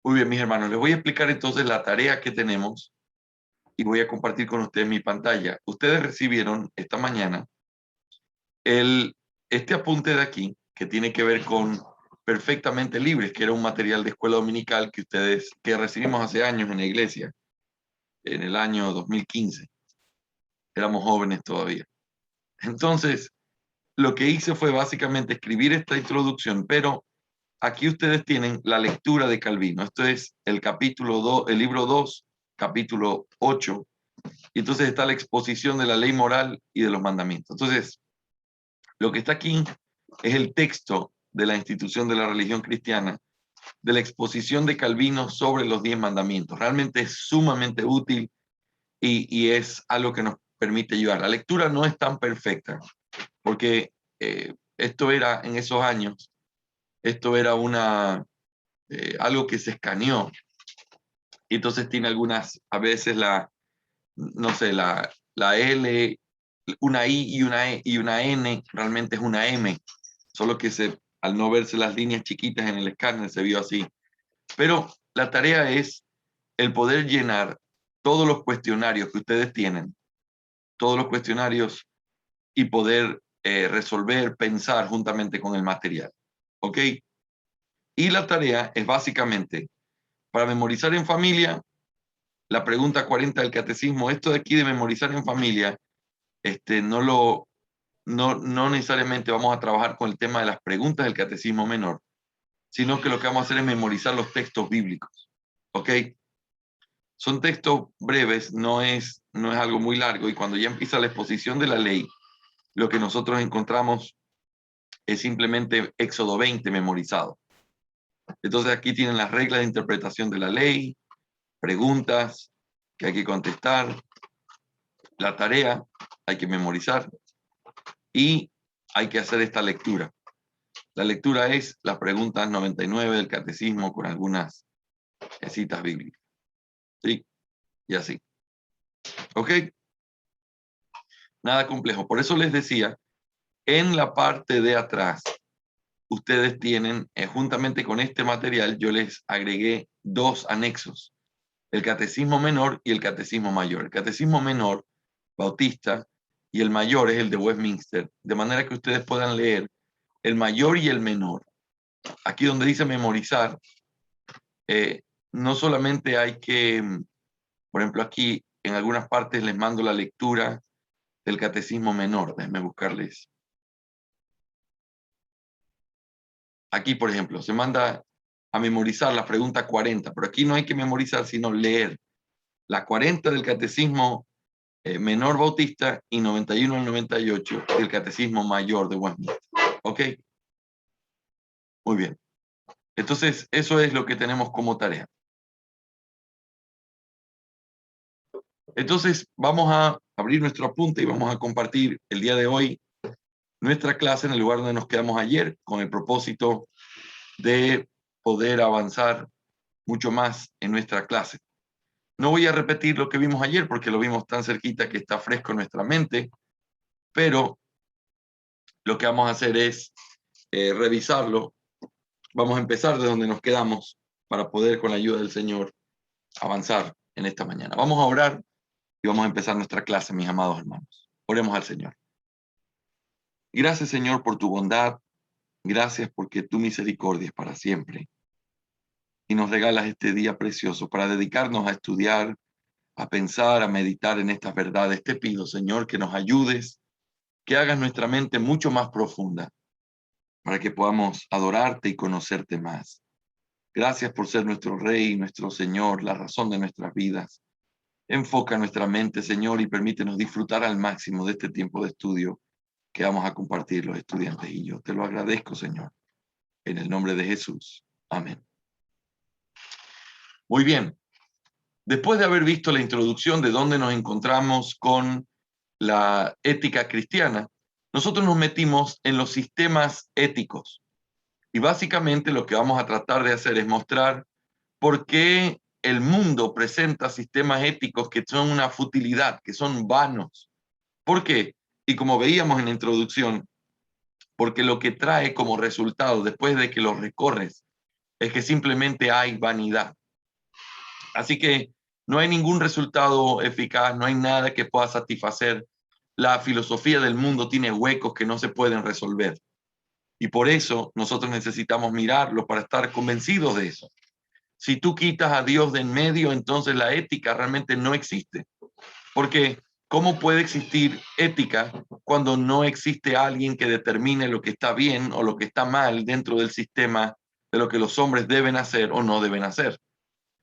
Muy bien, mis hermanos, les voy a explicar entonces la tarea que tenemos y voy a compartir con ustedes mi pantalla. Ustedes recibieron esta mañana este apunte de aquí, que tiene que ver con Perfectamente Libres, que era un material de escuela dominical que recibimos hace años en la iglesia, en el año 2015. Éramos jóvenes todavía. Entonces, lo que hice fue básicamente escribir esta introducción, pero aquí ustedes tienen la lectura de Calvino. Esto es el capítulo 2, el libro 2, capítulo 8. Y entonces está la exposición de la ley moral y de los mandamientos. Entonces, lo que está aquí es el texto de la institución de la religión cristiana, de la exposición de Calvino sobre los 10 mandamientos. Realmente es sumamente útil y es algo que nos permite ayudar. La lectura no es tan perfecta, porque esto era en esos años, esto era algo que se escaneó, y entonces tiene algunas, a veces no sé, la L, una I y una E y una N, realmente es una M, solo que al no verse las líneas chiquitas en el escáner se vio así. Pero la tarea es el poder llenar todos los cuestionarios que ustedes tienen, todos los cuestionarios, y poder resolver, pensar juntamente con el material. ¿Ok? Y la tarea es básicamente para memorizar en familia, la pregunta 40 del catecismo. Esto de aquí de memorizar en familia, no necesariamente vamos a trabajar con el tema de las preguntas del catecismo menor, sino que lo que vamos a hacer es memorizar los textos bíblicos. ¿Ok? Son textos breves, no es algo muy largo, y cuando ya empieza la exposición de la ley, lo que nosotros encontramos es simplemente Éxodo 20 memorizado. Entonces aquí tienen las reglas de interpretación de la ley, preguntas que hay que contestar, la tarea hay que memorizar y hay que hacer esta lectura. La lectura es las preguntas 99 del catecismo con algunas citas bíblicas. ¿Sí? Y así. ¿Ok? Nada complejo. Por eso les decía, en la parte de atrás, ustedes tienen, juntamente con este material, yo les agregué 2 anexos, el catecismo menor y el catecismo mayor. El catecismo menor, bautista, y el mayor es el de Westminster, de manera que ustedes puedan leer el mayor y el menor. Aquí donde dice memorizar, no solamente hay que, por ejemplo, aquí en algunas partes les mando la lectura del catecismo menor. Déjenme buscarles. Aquí, por ejemplo, se manda a memorizar la pregunta 40, pero aquí no hay que memorizar, sino leer la 40 del catecismo menor bautista y 91 al 98 del catecismo mayor de Westminster. ¿Ok? Muy bien. Entonces, eso es lo que tenemos como tarea. Entonces, vamos a abrir nuestro apunte y vamos a compartir el día de hoy nuestra clase en el lugar donde nos quedamos ayer, con el propósito de poder avanzar mucho más en nuestra clase. No voy a repetir lo que vimos ayer porque lo vimos tan cerquita que está fresco en nuestra mente, pero lo que vamos a hacer es revisarlo. Vamos a empezar de donde nos quedamos para poder, con la ayuda del Señor, avanzar en esta mañana. Vamos a orar y vamos a empezar nuestra clase, mis amados hermanos. Oremos al Señor. Gracias, Señor, por tu bondad. Gracias porque tu misericordia es para siempre. Y nos regalas este día precioso para dedicarnos a estudiar, a pensar, a meditar en estas verdades. Te pido, Señor, que nos ayudes, que hagas nuestra mente mucho más profunda para que podamos adorarte y conocerte más. Gracias por ser nuestro Rey, nuestro Señor, la razón de nuestras vidas. Enfoca nuestra mente, Señor, y permítenos disfrutar al máximo de este tiempo de estudio que vamos a compartir los estudiantes y yo. Te lo agradezco, Señor, en el nombre de Jesús. Amén. Muy bien. Después de haber visto la introducción de dónde nos encontramos con la ética cristiana, nosotros nos metimos en los sistemas éticos. Y básicamente lo que vamos a tratar de hacer es mostrar por qué el mundo presenta sistemas éticos que son una futilidad, que son vanos. ¿Por qué? Y como veíamos en la introducción, porque lo que trae como resultado después de que los recorres es que simplemente hay vanidad. Así que no hay ningún resultado eficaz, no hay nada que pueda satisfacer. La filosofía del mundo tiene huecos que no se pueden resolver. Y por eso nosotros necesitamos mirarlo para estar convencidos de eso. Si tú quitas a Dios de en medio, entonces la ética realmente no existe. Porque ¿cómo puede existir ética cuando no existe alguien que determine lo que está bien o lo que está mal dentro del sistema de lo que los hombres deben hacer o no deben hacer?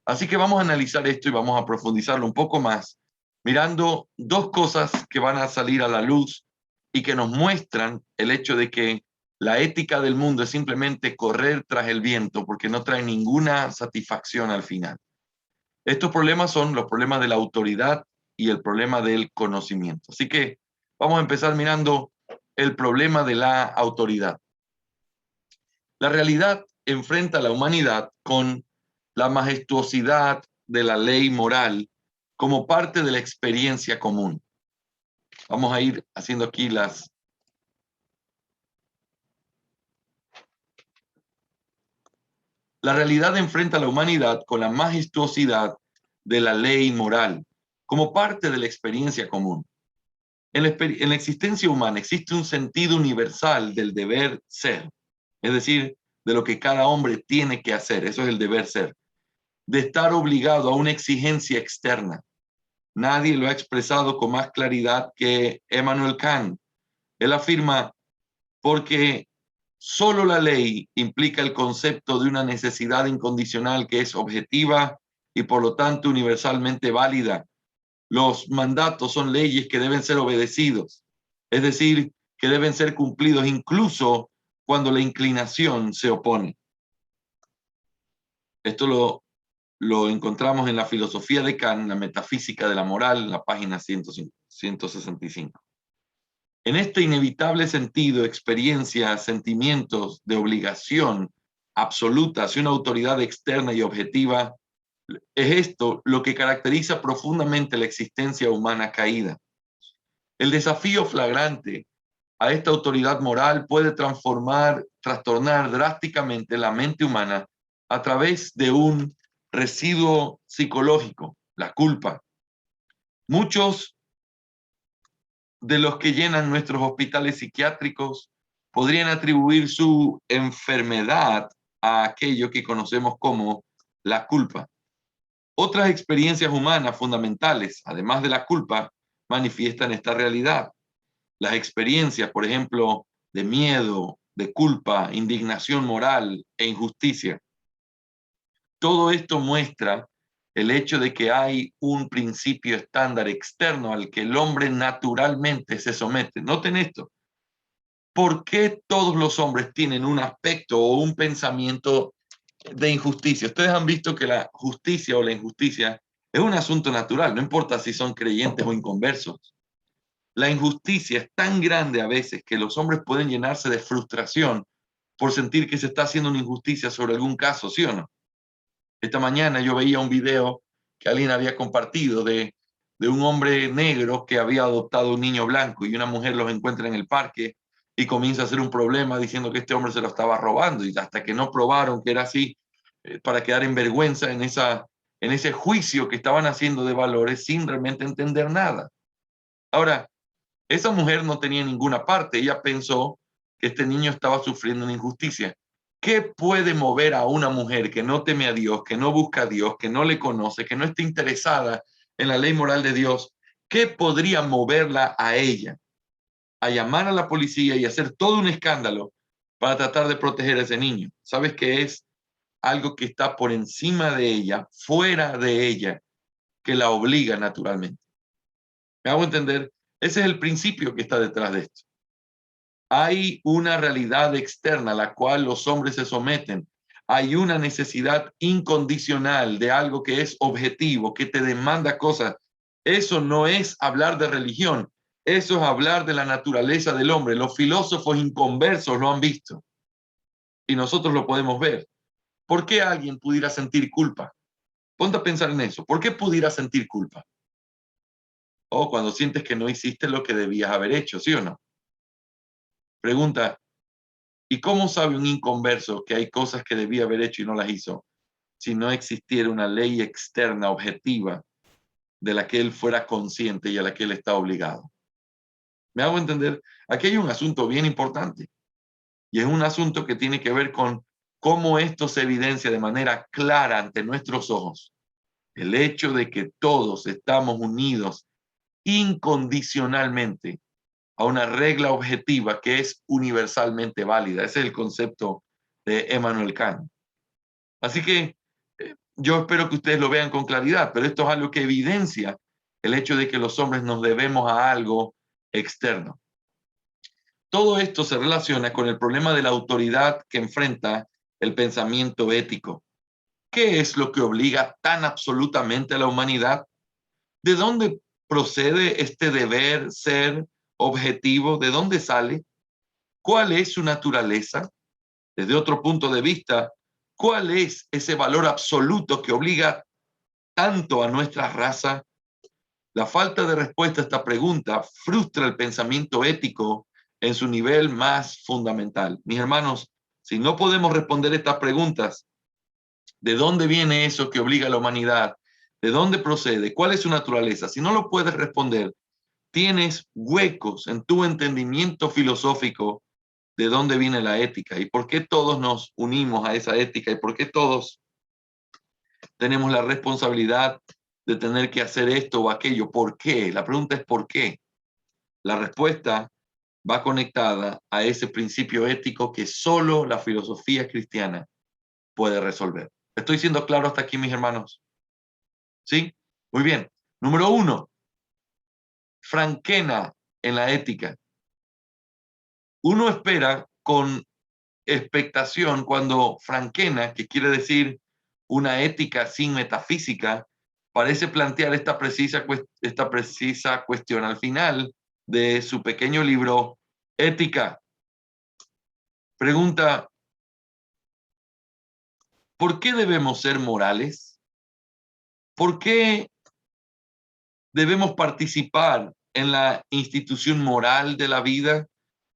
Así que vamos a analizar esto y vamos a profundizarlo un poco más, mirando dos cosas que van a salir a la luz y que nos muestran el hecho de que la ética del mundo es simplemente correr tras el viento porque no trae ninguna satisfacción al final. Estos problemas son los problemas de la autoridad y el problema del conocimiento. Así que vamos a empezar mirando el problema de la autoridad. La realidad enfrenta a la humanidad con la majestuosidad de la ley moral como parte de la experiencia común. Vamos a ir haciendo aquí las... La realidad enfrenta a la humanidad con la majestuosidad de la ley moral como parte de la experiencia común. En la existencia humana existe un sentido universal del deber ser, es decir, de lo que cada hombre tiene que hacer, eso es el deber ser, de estar obligado a una exigencia externa. Nadie lo ha expresado con más claridad que Immanuel Kant. Él afirma, porque solo la ley implica el concepto de una necesidad incondicional que es objetiva y por lo tanto universalmente válida. Los mandatos son leyes que deben ser obedecidos, es decir, que deben ser cumplidos incluso cuando la inclinación se opone. Esto lo encontramos en la filosofía de Kant, la metafísica de la moral, en la página 165. En este inevitable sentido, experiencia, sentimientos de obligación absoluta hacia una autoridad externa y objetiva, es esto lo que caracteriza profundamente la existencia humana caída. El desafío flagrante a esta autoridad moral puede trastornar drásticamente la mente humana a través de un residuo psicológico, la culpa. Muchos de los que llenan nuestros hospitales psiquiátricos podrían atribuir su enfermedad a aquello que conocemos como la culpa. Otras experiencias humanas fundamentales, además de la culpa, manifiestan esta realidad. Las experiencias, por ejemplo, de miedo, de culpa, indignación moral e injusticia. Todo esto muestra el hecho de que hay un principio estándar externo al que el hombre naturalmente se somete. Noten esto. ¿Por qué todos los hombres tienen un aspecto o un pensamiento de injusticia? Ustedes han visto que la justicia o la injusticia es un asunto natural, no importa si son creyentes o inconversos. La injusticia es tan grande a veces que los hombres pueden llenarse de frustración por sentir que se está haciendo una injusticia sobre algún caso, ¿sí o no? Esta mañana yo veía un video que alguien había compartido de un hombre negro que había adoptado un niño blanco y una mujer los encuentra en el parque y comienza a hacer un problema diciendo que este hombre se lo estaba robando y hasta que no probaron que era así, para quedar en vergüenza en ese juicio que estaban haciendo de valores sin realmente entender nada. Ahora, esa mujer no tenía ninguna parte, ella pensó que este niño estaba sufriendo una injusticia. ¿Qué puede mover a una mujer que no teme a Dios, que no busca a Dios, que no le conoce, que no está interesada en la ley moral de Dios? ¿Qué podría moverla a ella a llamar a la policía y hacer todo un escándalo para tratar de proteger a ese niño? ¿Sabes qué es? Algo que está por encima de ella, fuera de ella, que la obliga naturalmente. ¿Me hago entender? Ese es el principio que está detrás de esto. Hay una realidad externa a la cual los hombres se someten. Hay una necesidad incondicional de algo que es objetivo, que te demanda cosas. Eso no es hablar de religión, eso es hablar de la naturaleza del hombre. Los filósofos inconversos lo han visto y nosotros lo podemos ver. ¿Por qué alguien pudiera sentir culpa? Ponte a pensar en eso. ¿Por qué pudiera sentir culpa? O cuando sientes que no hiciste lo que debías haber hecho, ¿sí o no? Pregunta, ¿y cómo sabe un inconverso que hay cosas que debía haber hecho y no las hizo? si no existiera una ley externa objetiva de la que él fuera consciente y a la que él está obligado. ¿Me hago entender? Aquí hay un asunto bien importante, y es un asunto que tiene que ver con cómo esto se evidencia de manera clara ante nuestros ojos. El hecho de que todos estamos unidos incondicionalmente a una regla objetiva que es universalmente válida. Ese es el concepto de Immanuel Kant. Así que yo espero que ustedes lo vean con claridad, pero esto es algo que evidencia el hecho de que los hombres nos debemos a algo externo. Todo esto se relaciona con el problema de la autoridad que enfrenta el pensamiento ético. ¿Qué es lo que obliga tan absolutamente a la humanidad? ¿De dónde procede este deber ser objetivo? ¿De dónde sale? ¿Cuál es su naturaleza? Desde otro punto de vista, ¿cuál es ese valor absoluto que obliga tanto a nuestra raza? La falta de respuesta a esta pregunta frustra el pensamiento ético en su nivel más fundamental. Mis hermanos, si no podemos responder estas preguntas, ¿de dónde viene eso que obliga a la humanidad? ¿De dónde procede? ¿Cuál es su naturaleza? Si no lo puedes responder, tienes huecos en tu entendimiento filosófico de dónde viene la ética y por qué todos nos unimos a esa ética y por qué todos tenemos la responsabilidad de tener que hacer esto o aquello. ¿Por qué? La pregunta es ¿por qué? La respuesta va conectada a ese principio ético que solo la filosofía cristiana puede resolver. ¿Estoy siendo claro hasta aquí, mis hermanos? ¿Sí? Muy bien. Número 1, franquena en la ética. Uno espera con expectación cuando franquena, que quiere decir una ética sin metafísica, parece plantear esta precisa cuestión al final de su pequeño libro Ética. Pregunta, ¿por qué debemos ser morales? ¿Por qué debemos participar en la institución moral de la vida?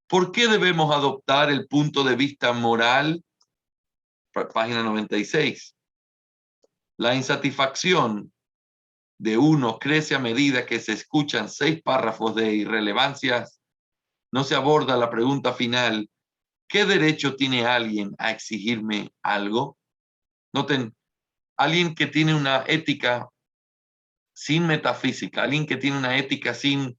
¿Por qué debemos adoptar el punto de vista moral? Página 96. La insatisfacción de uno crece a medida que se escuchan 6 párrafos de irrelevancias. No se aborda la pregunta final, ¿qué derecho tiene alguien a exigirme algo? Noten, alguien que tiene una ética sin metafísica, alguien que tiene una ética sin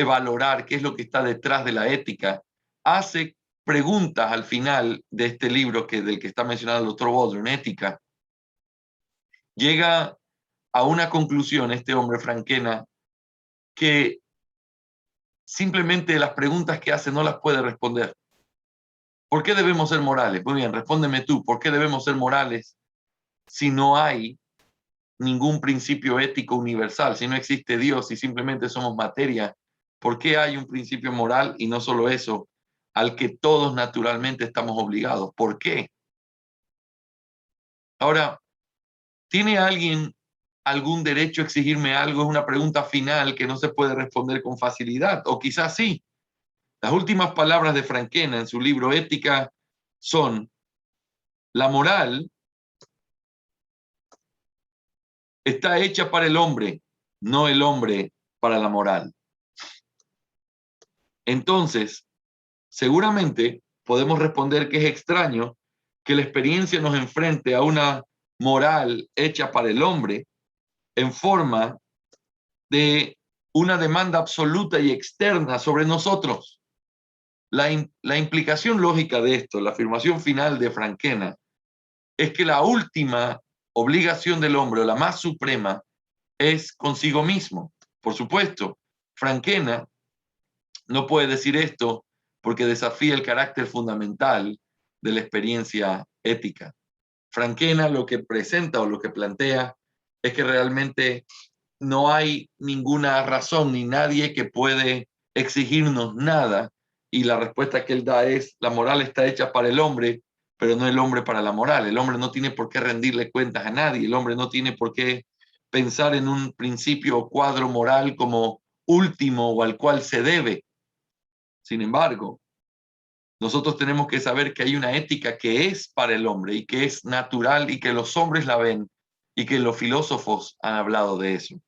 valorar qué es lo que está detrás de la ética, hace preguntas al final de este libro del que está mencionado el doctor Waldron, Ética. Llega a una conclusión este hombre franquena que simplemente las preguntas que hace no las puede responder. ¿Por qué debemos ser morales? Muy bien, respóndeme tú. ¿Por qué debemos ser morales si no hay ningún principio ético universal? Si no existe Dios y simplemente somos materia, ¿por qué hay un principio moral y no solo eso, al que todos naturalmente estamos obligados? ¿Por qué? Ahora, ¿tiene alguien algún derecho a exigirme algo? Es una pregunta final que no se puede responder con facilidad, o quizás sí. Las últimas palabras de Franquena en su libro Ética son: la moral está hecha para el hombre, no el hombre para la moral. Entonces, seguramente podemos responder que es extraño que la experiencia nos enfrente a una moral hecha para el hombre en forma de una demanda absoluta y externa sobre nosotros. La implicación lógica de esto, la afirmación final de Franquena, es que la última obligación del hombre, o la más suprema, es consigo mismo. Por supuesto, Franquena no puede decir esto porque desafía el carácter fundamental de la experiencia ética. Franquena lo que presenta o lo que plantea es que realmente no hay ninguna razón ni nadie que puede exigirnos nada, y la respuesta que él da es: la moral está hecha para el hombre, pero no el hombre para la moral. El hombre no tiene por qué rendirle cuentas a nadie, el hombre no tiene por qué pensar en un principio o cuadro moral como último o al cual se debe. Sin embargo, Nosotros tenemos que saber que hay una ética que es para el hombre y que es natural y que los hombres la ven y que los filósofos han hablado de eso.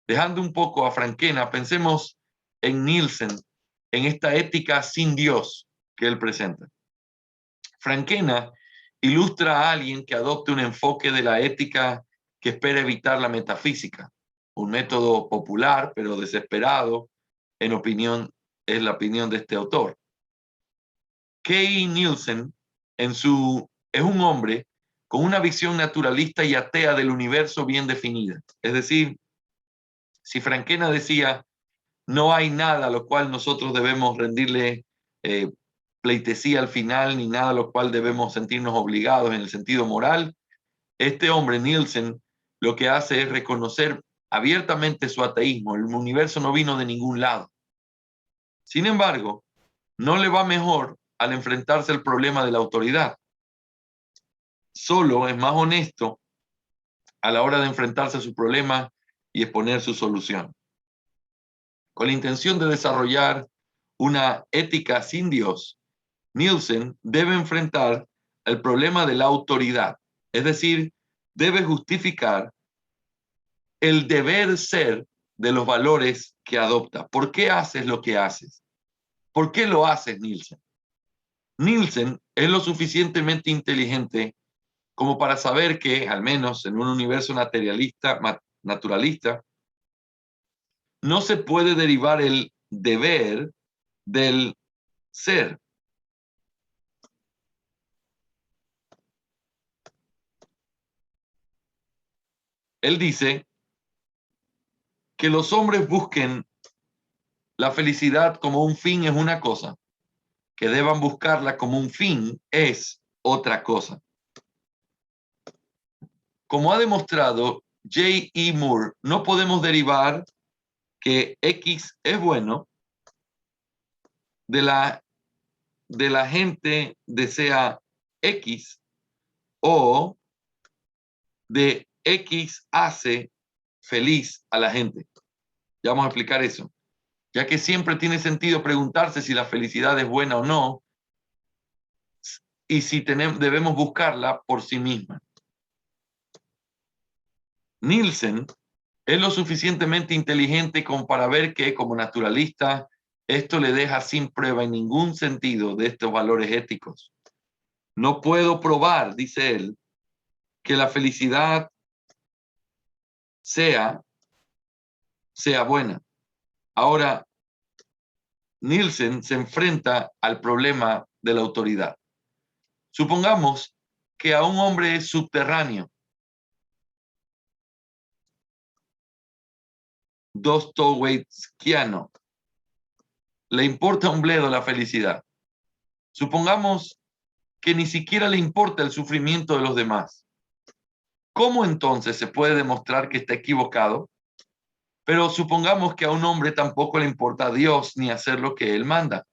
Dejando un poco a Frankena, pensemos en Nielsen, en esta ética sin Dios que él presenta. Frankena ilustra a alguien que adopte un enfoque de la ética que espera evitar la metafísica, un método popular pero desesperado, en opinión, es la opinión de este autor. Kay Nielsen es un hombre con una visión naturalista y atea del universo bien definida. Es decir, si Frankena decía, no hay nada a lo cual nosotros debemos rendirle pleitesía al final, ni nada a lo cual debemos sentirnos obligados en el sentido moral, este hombre, Nielsen, lo que hace es reconocer abiertamente su ateísmo. El universo no vino de ningún lado. Sin embargo, no le va mejor al enfrentarse al problema de la autoridad. Solo es más honesto a la hora de enfrentarse a su problema y exponer su solución. Con la intención de desarrollar una ética sin Dios, Nielsen debe enfrentar el problema de la autoridad, es decir, debe justificar el deber ser de los valores que adopta. ¿Por qué haces lo que haces? ¿Por qué lo haces, Nielsen? Nielsen es lo suficientemente inteligente como para saber que, al menos en un universo naturalista, no se puede derivar el deber del ser. Él dice que los hombres busquen la felicidad como un fin es una cosa, que deban buscarla como un fin es otra cosa. Como ha demostrado J.E. Moore, no podemos derivar que X es bueno de la gente desea X o de X hace feliz a la gente. Ya vamos a explicar eso. Ya que siempre tiene sentido preguntarse si la felicidad es buena o no y si debemos buscarla por sí misma. Nielsen es lo suficientemente inteligente como para ver que, como naturalista, esto le deja sin prueba en ningún sentido de estos valores éticos. No puedo probar, dice él, que la felicidad sea buena. Ahora, Nielsen se enfrenta al problema de la autoridad. Supongamos que a un hombre subterráneo, dostoyevskiano, le importa un bledo la felicidad. Supongamos que ni siquiera le importa el sufrimiento de los demás. ¿Cómo entonces se puede demostrar que está equivocado? Pero supongamos que a un hombre tampoco le importa a Dios ni hacer lo que él manda.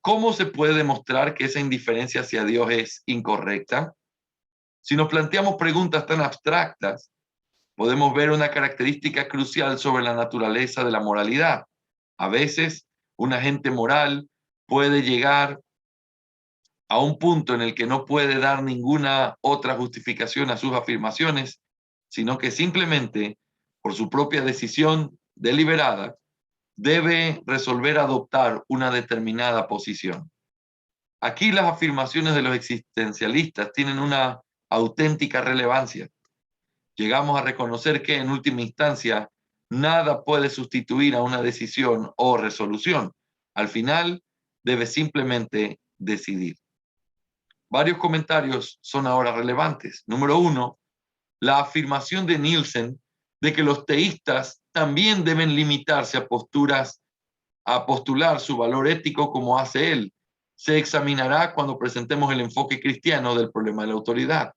¿Cómo se puede demostrar que esa indiferencia hacia Dios es incorrecta? Si nos planteamos preguntas tan abstractas, podemos ver una característica crucial sobre la naturaleza de la moralidad. A veces, un agente moral puede llegar a un punto en el que no puede dar ninguna otra justificación a sus afirmaciones, sino que simplemente, por su propia decisión deliberada, debe resolver adoptar una determinada posición. Aquí las afirmaciones de los existencialistas tienen una auténtica relevancia. Llegamos a reconocer que, en última instancia, nada puede sustituir a una decisión o resolución. Al final, debe simplemente decidir. Varios comentarios son ahora relevantes. Número 1, la afirmación de Nielsen de que los teístas también deben limitarse a postular su valor ético como hace él. Se examinará cuando presentemos el enfoque cristiano del problema de la autoridad.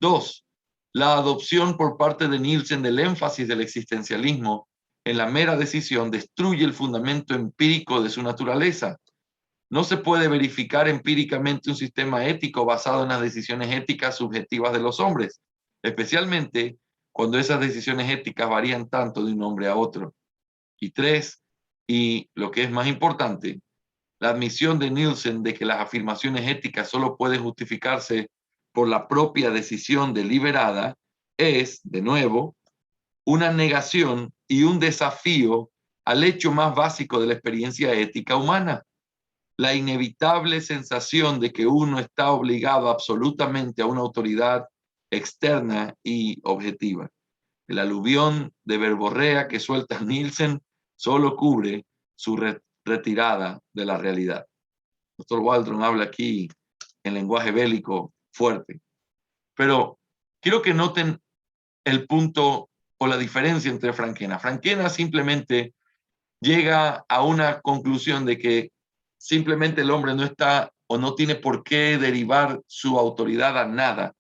2, la adopción por parte de Nielsen del énfasis del existencialismo en la mera decisión destruye el fundamento empírico de su naturaleza. No se puede verificar empíricamente un sistema ético basado en las decisiones éticas subjetivas de los hombres, especialmente cuando esas decisiones éticas varían tanto de un hombre a otro. Y 3, y lo que es más importante, la admisión de Nielsen de que las afirmaciones éticas solo pueden justificarse por la propia decisión deliberada es, de nuevo, una negación y un desafío al hecho más básico de la experiencia ética humana, la inevitable sensación de que uno está obligado absolutamente a una autoridad externa y objetiva. El aluvión de verborrea que suelta Nielsen solo cubre su retirada de la realidad. El Dr. Waldron habla aquí en lenguaje bélico fuerte. Pero quiero que noten el punto o la diferencia entre Frankena. Frankena simplemente llega a una conclusión de que simplemente el hombre no está o no tiene por qué derivar su autoridad a nada.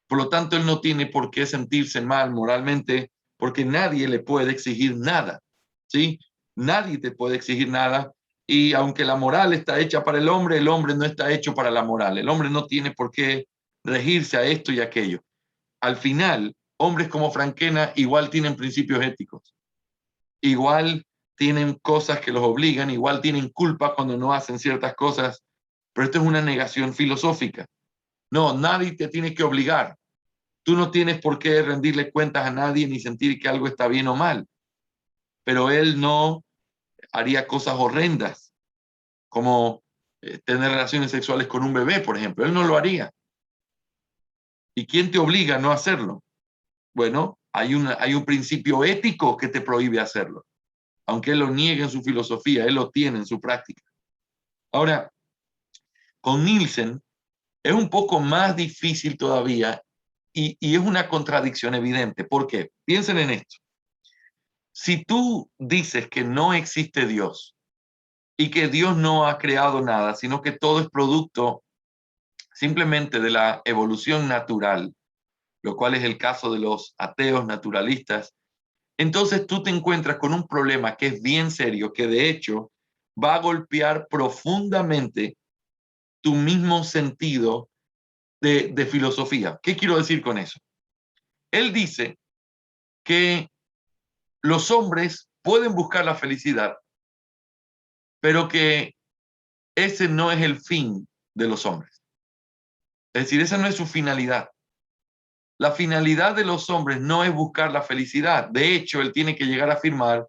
Por lo tanto, él no tiene por qué sentirse mal moralmente porque nadie le puede exigir nada, ¿sí? Nadie te puede exigir nada y aunque la moral está hecha para el hombre no está hecho para la moral. El hombre no tiene por qué regirse a esto y aquello. Al final, hombres como Frankena igual tienen principios éticos, igual tienen cosas que los obligan, igual tienen culpa cuando no hacen ciertas cosas, pero esto es una negación filosófica. No, nadie te tiene que obligar. Tú no tienes por qué rendirle cuentas a nadie ni sentir que algo está bien o mal, pero él no haría cosas horrendas como tener relaciones sexuales con un bebé, por ejemplo. Él no lo haría. ¿Y quién te obliga a no hacerlo? Bueno, hay un principio ético que te prohíbe hacerlo. Aunque él lo niegue en su filosofía, él lo tiene en su práctica. Ahora, con Nielsen es un poco más difícil todavía y es una contradicción evidente. ¿Por qué? Piensen en esto. Si tú dices que no existe Dios y que Dios no ha creado nada, sino que todo es producto simplemente de la evolución natural, lo cual es el caso de los ateos naturalistas, entonces tú te encuentras con un problema que es bien serio, que de hecho va a golpear profundamente tu mismo sentido de filosofía. ¿Qué quiero decir con eso? Él dice que los hombres pueden buscar la felicidad, pero que ese no es el fin de los hombres. Es decir, esa no es su finalidad. La finalidad de los hombres no es buscar la felicidad. De hecho, él tiene que llegar a afirmar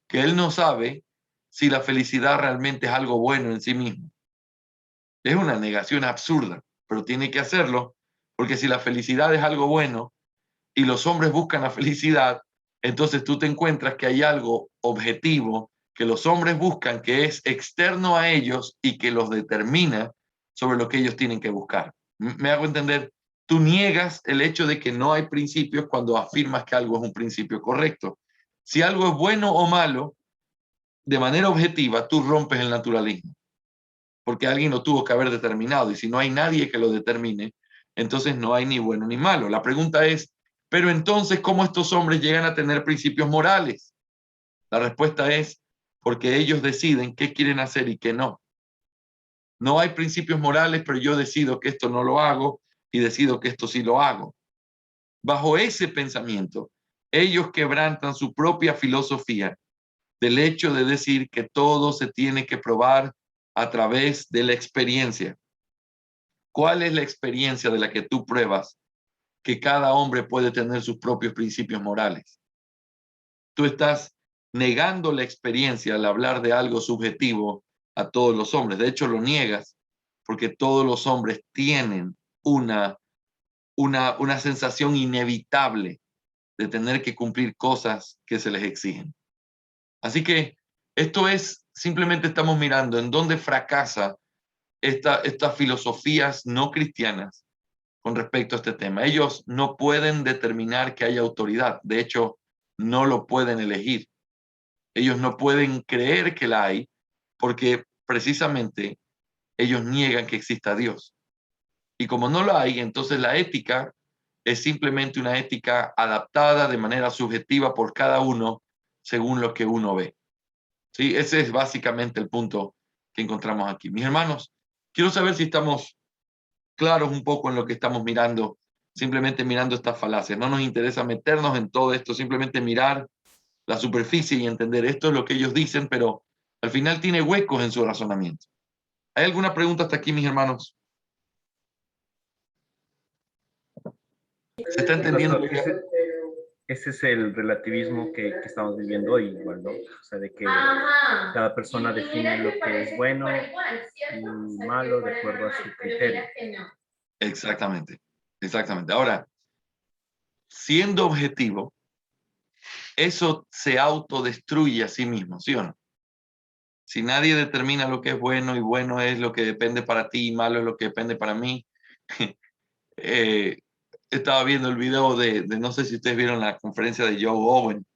que él no sabe si la felicidad realmente es algo bueno en sí mismo. Es una negación absurda, pero tiene que hacerlo, porque si la felicidad es algo bueno y los hombres buscan la felicidad, entonces tú te encuentras que hay algo objetivo que los hombres buscan, que es externo a ellos y que los determina sobre lo que ellos tienen que buscar. ¿Me hago entender? Tú niegas el hecho de que no hay principios cuando afirmas que algo es un principio correcto. Si algo es bueno o malo, de manera objetiva, tú rompes el naturalismo, porque alguien lo tuvo que haber determinado, y si no hay nadie que lo determine, entonces no hay ni bueno ni malo. La pregunta es, pero entonces, ¿cómo estos hombres llegan a tener principios morales? La respuesta es, porque ellos deciden qué quieren hacer y qué no. No hay principios morales, pero yo decido que esto no lo hago y decido que esto sí lo hago. Bajo ese pensamiento, ellos quebrantan su propia filosofía del hecho de decir que todo se tiene que probar a través de la experiencia. ¿Cuál es la experiencia de la que tú pruebas que cada hombre puede tener sus propios principios morales? Tú estás negando la experiencia al hablar de algo subjetivo a todos los hombres. De hecho, lo niegas porque todos los hombres tienen una sensación inevitable de tener que cumplir cosas que se les exigen. Así que esto es, simplemente estamos mirando en dónde fracasa estas filosofías no cristianas con respecto a este tema. Ellos no pueden determinar que haya autoridad. De hecho, no lo pueden elegir. Ellos no pueden creer que la hay porque precisamente ellos niegan que exista Dios. Y como no la hay, entonces la ética es simplemente una ética adaptada de manera subjetiva por cada uno según lo que uno ve. ¿Sí? Ese es básicamente el punto que encontramos aquí. Mis hermanos, quiero saber si estamos claros un poco en lo que estamos mirando, simplemente mirando estas falacias. No nos interesa meternos en todo esto, simplemente mirar la superficie y entender esto es lo que ellos dicen, pero al final tiene huecos en su razonamiento. ¿Hay alguna pregunta hasta aquí, mis hermanos? ¿Se está Sí, entendiendo? pastor, ese es el relativismo que estamos viviendo hoy, igual, ¿no? O sea, de que cada persona define lo que es bueno y malo de acuerdo a su criterio. Exactamente, exactamente. Ahora, siendo objetivo, eso se autodestruye a sí mismo, ¿sí o no? Si nadie determina lo que es bueno y bueno es lo que depende para ti y malo es lo que depende para mí. eh, Estaba viendo el video no sé si ustedes vieron la conferencia de Joe Owen,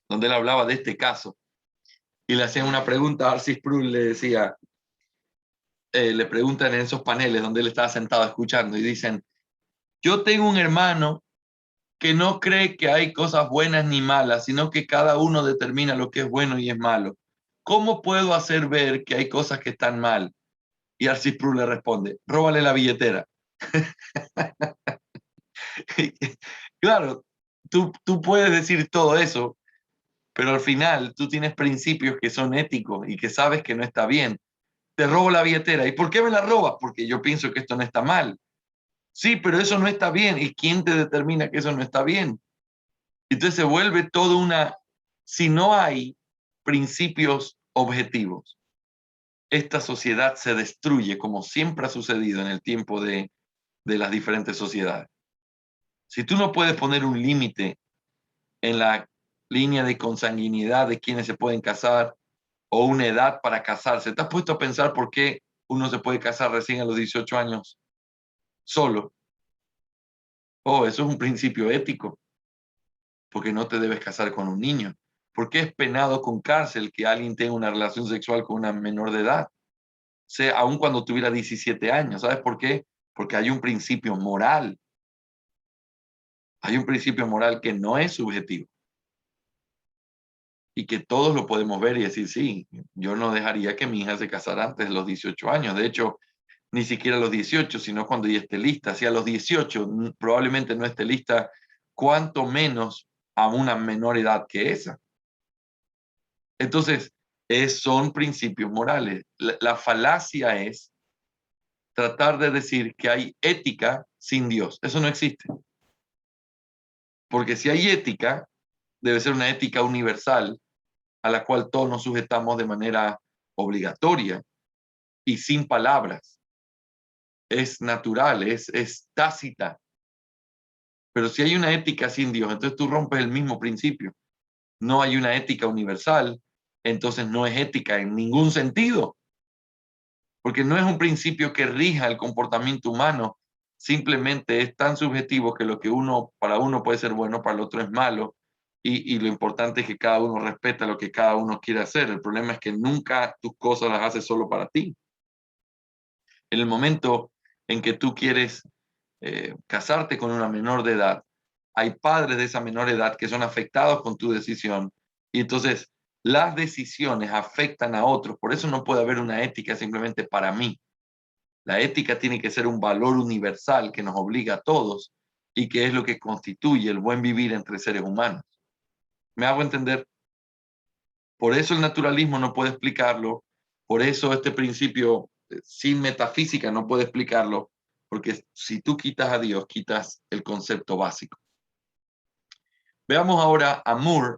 donde él hablaba de este caso y le hacían una pregunta a Arcis Prul, le decía, le preguntan en esos paneles donde él estaba sentado escuchando y dicen, yo tengo un hermano que no cree que hay cosas buenas ni malas, sino que cada uno determina lo que es bueno y es malo. ¿Cómo puedo hacer ver que hay cosas que están mal? Y Arcis Prul le responde, róbale la billetera. Claro, tú puedes decir todo eso, pero al final tú tienes principios que son éticos y que sabes que no está bien. Te robo la billetera. ¿Y por qué me la robas? Porque yo pienso que esto no está mal. Sí, pero eso no está bien. ¿Y quién te determina que eso no está bien? Entonces se vuelve todo una... Si no hay principios objetivos, esta sociedad se destruye como siempre ha sucedido en el tiempo de las diferentes sociedades. Si tú no puedes poner un límite en la línea de consanguinidad de quienes se pueden casar o una edad para casarse, ¿te has puesto a pensar por qué uno se puede casar recién a los 18 años solo? Oh, eso es un principio ético, porque no te debes casar con un niño. ¿Por qué es penado con cárcel que alguien tenga una relación sexual con una menor de edad? Sea, aun cuando tuviera 17 años. ¿Sabes por qué? Porque hay un principio moral. Hay un principio moral que no es subjetivo y que todos lo podemos ver y decir, sí, yo no dejaría que mi hija se casara antes de los 18 años. De hecho, ni siquiera a los 18, sino cuando ella esté lista. Si a los 18 probablemente no esté lista, cuanto menos a una menor edad que esa. Entonces, son principios morales. La falacia es tratar de decir que hay ética sin Dios. Eso no existe. Porque si hay ética, debe ser una ética universal a la cual todos nos sujetamos de manera obligatoria y sin palabras. Es natural, es tácita. Pero si hay una ética sin Dios, entonces tú rompes el mismo principio. No hay una ética universal, entonces no es ética en ningún sentido, porque no es un principio que rija el comportamiento humano, simplemente es tan subjetivo que lo que para uno puede ser bueno, para el otro es malo, y lo importante es que cada uno respeta lo que cada uno quiere hacer. El problema es que nunca tus cosas las haces solo para ti. En el momento en que tú quieres casarte con una menor de edad, hay padres de esa menor edad que son afectados con tu decisión y entonces las decisiones afectan a otros. Por eso no puede haber una ética simplemente para mí. La ética tiene que ser un valor universal que nos obliga a todos y que es lo que constituye el buen vivir entre seres humanos. ¿Me hago entender? Por eso el naturalismo no puede explicarlo, por eso este principio sin metafísica no puede explicarlo, porque si tú quitas a Dios, quitas el concepto básico. Veamos ahora a Moore,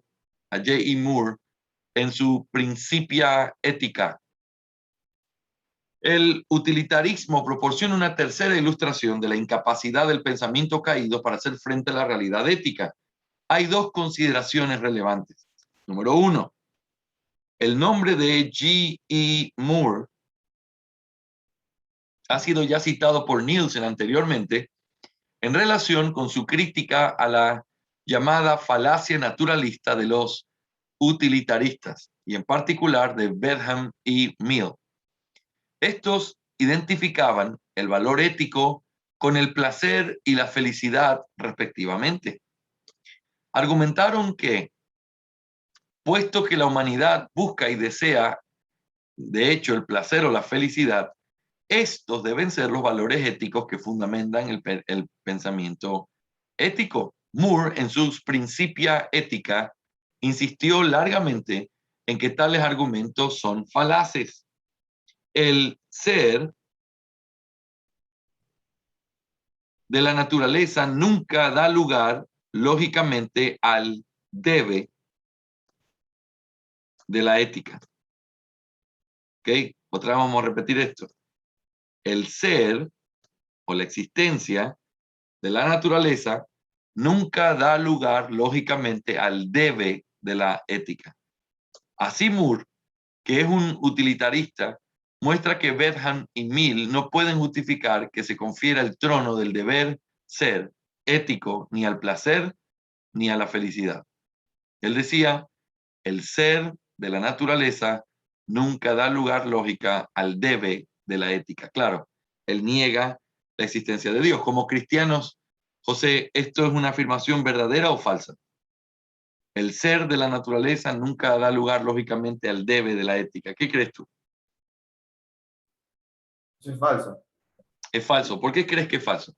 a J.E. Moore, en su Principia Ética. El utilitarismo proporciona una tercera ilustración de la incapacidad del pensamiento caído para hacer frente a la realidad ética. Hay dos consideraciones relevantes. Número uno, el nombre de G.E. Moore ha sido ya citado por Nielsen anteriormente en relación con su crítica a la llamada falacia naturalista de los utilitaristas, y en particular de Bentham y Mill. Estos identificaban el valor ético con el placer y la felicidad respectivamente. Argumentaron que, puesto que la humanidad busca y desea, de hecho, el placer o la felicidad, estos deben ser los valores éticos que fundamentan el pensamiento ético. Moore, en sus Principia Ética, insistió largamente en que tales argumentos son falaces. el ser de la naturaleza nunca da lugar, lógicamente, al debe de la ética. ¿Ok? Otra vez vamos a repetir esto. El ser o la existencia de la naturaleza nunca da lugar, lógicamente, al debe de la ética. Así Moore, que es un utilitarista, muestra que Bentham y Mill no pueden justificar que se confiera el trono del deber ser ético ni al placer ni a la felicidad. Él decía, el ser de la naturaleza nunca da lugar lógica al debe de la ética. Claro, él niega la existencia de Dios. Como cristianos, José, ¿esto es una afirmación verdadera o falsa? El ser de la naturaleza nunca da lugar lógicamente al debe de la ética. ¿Qué crees tú? Eso es falso, Es falso. ¿Por qué crees que es falso?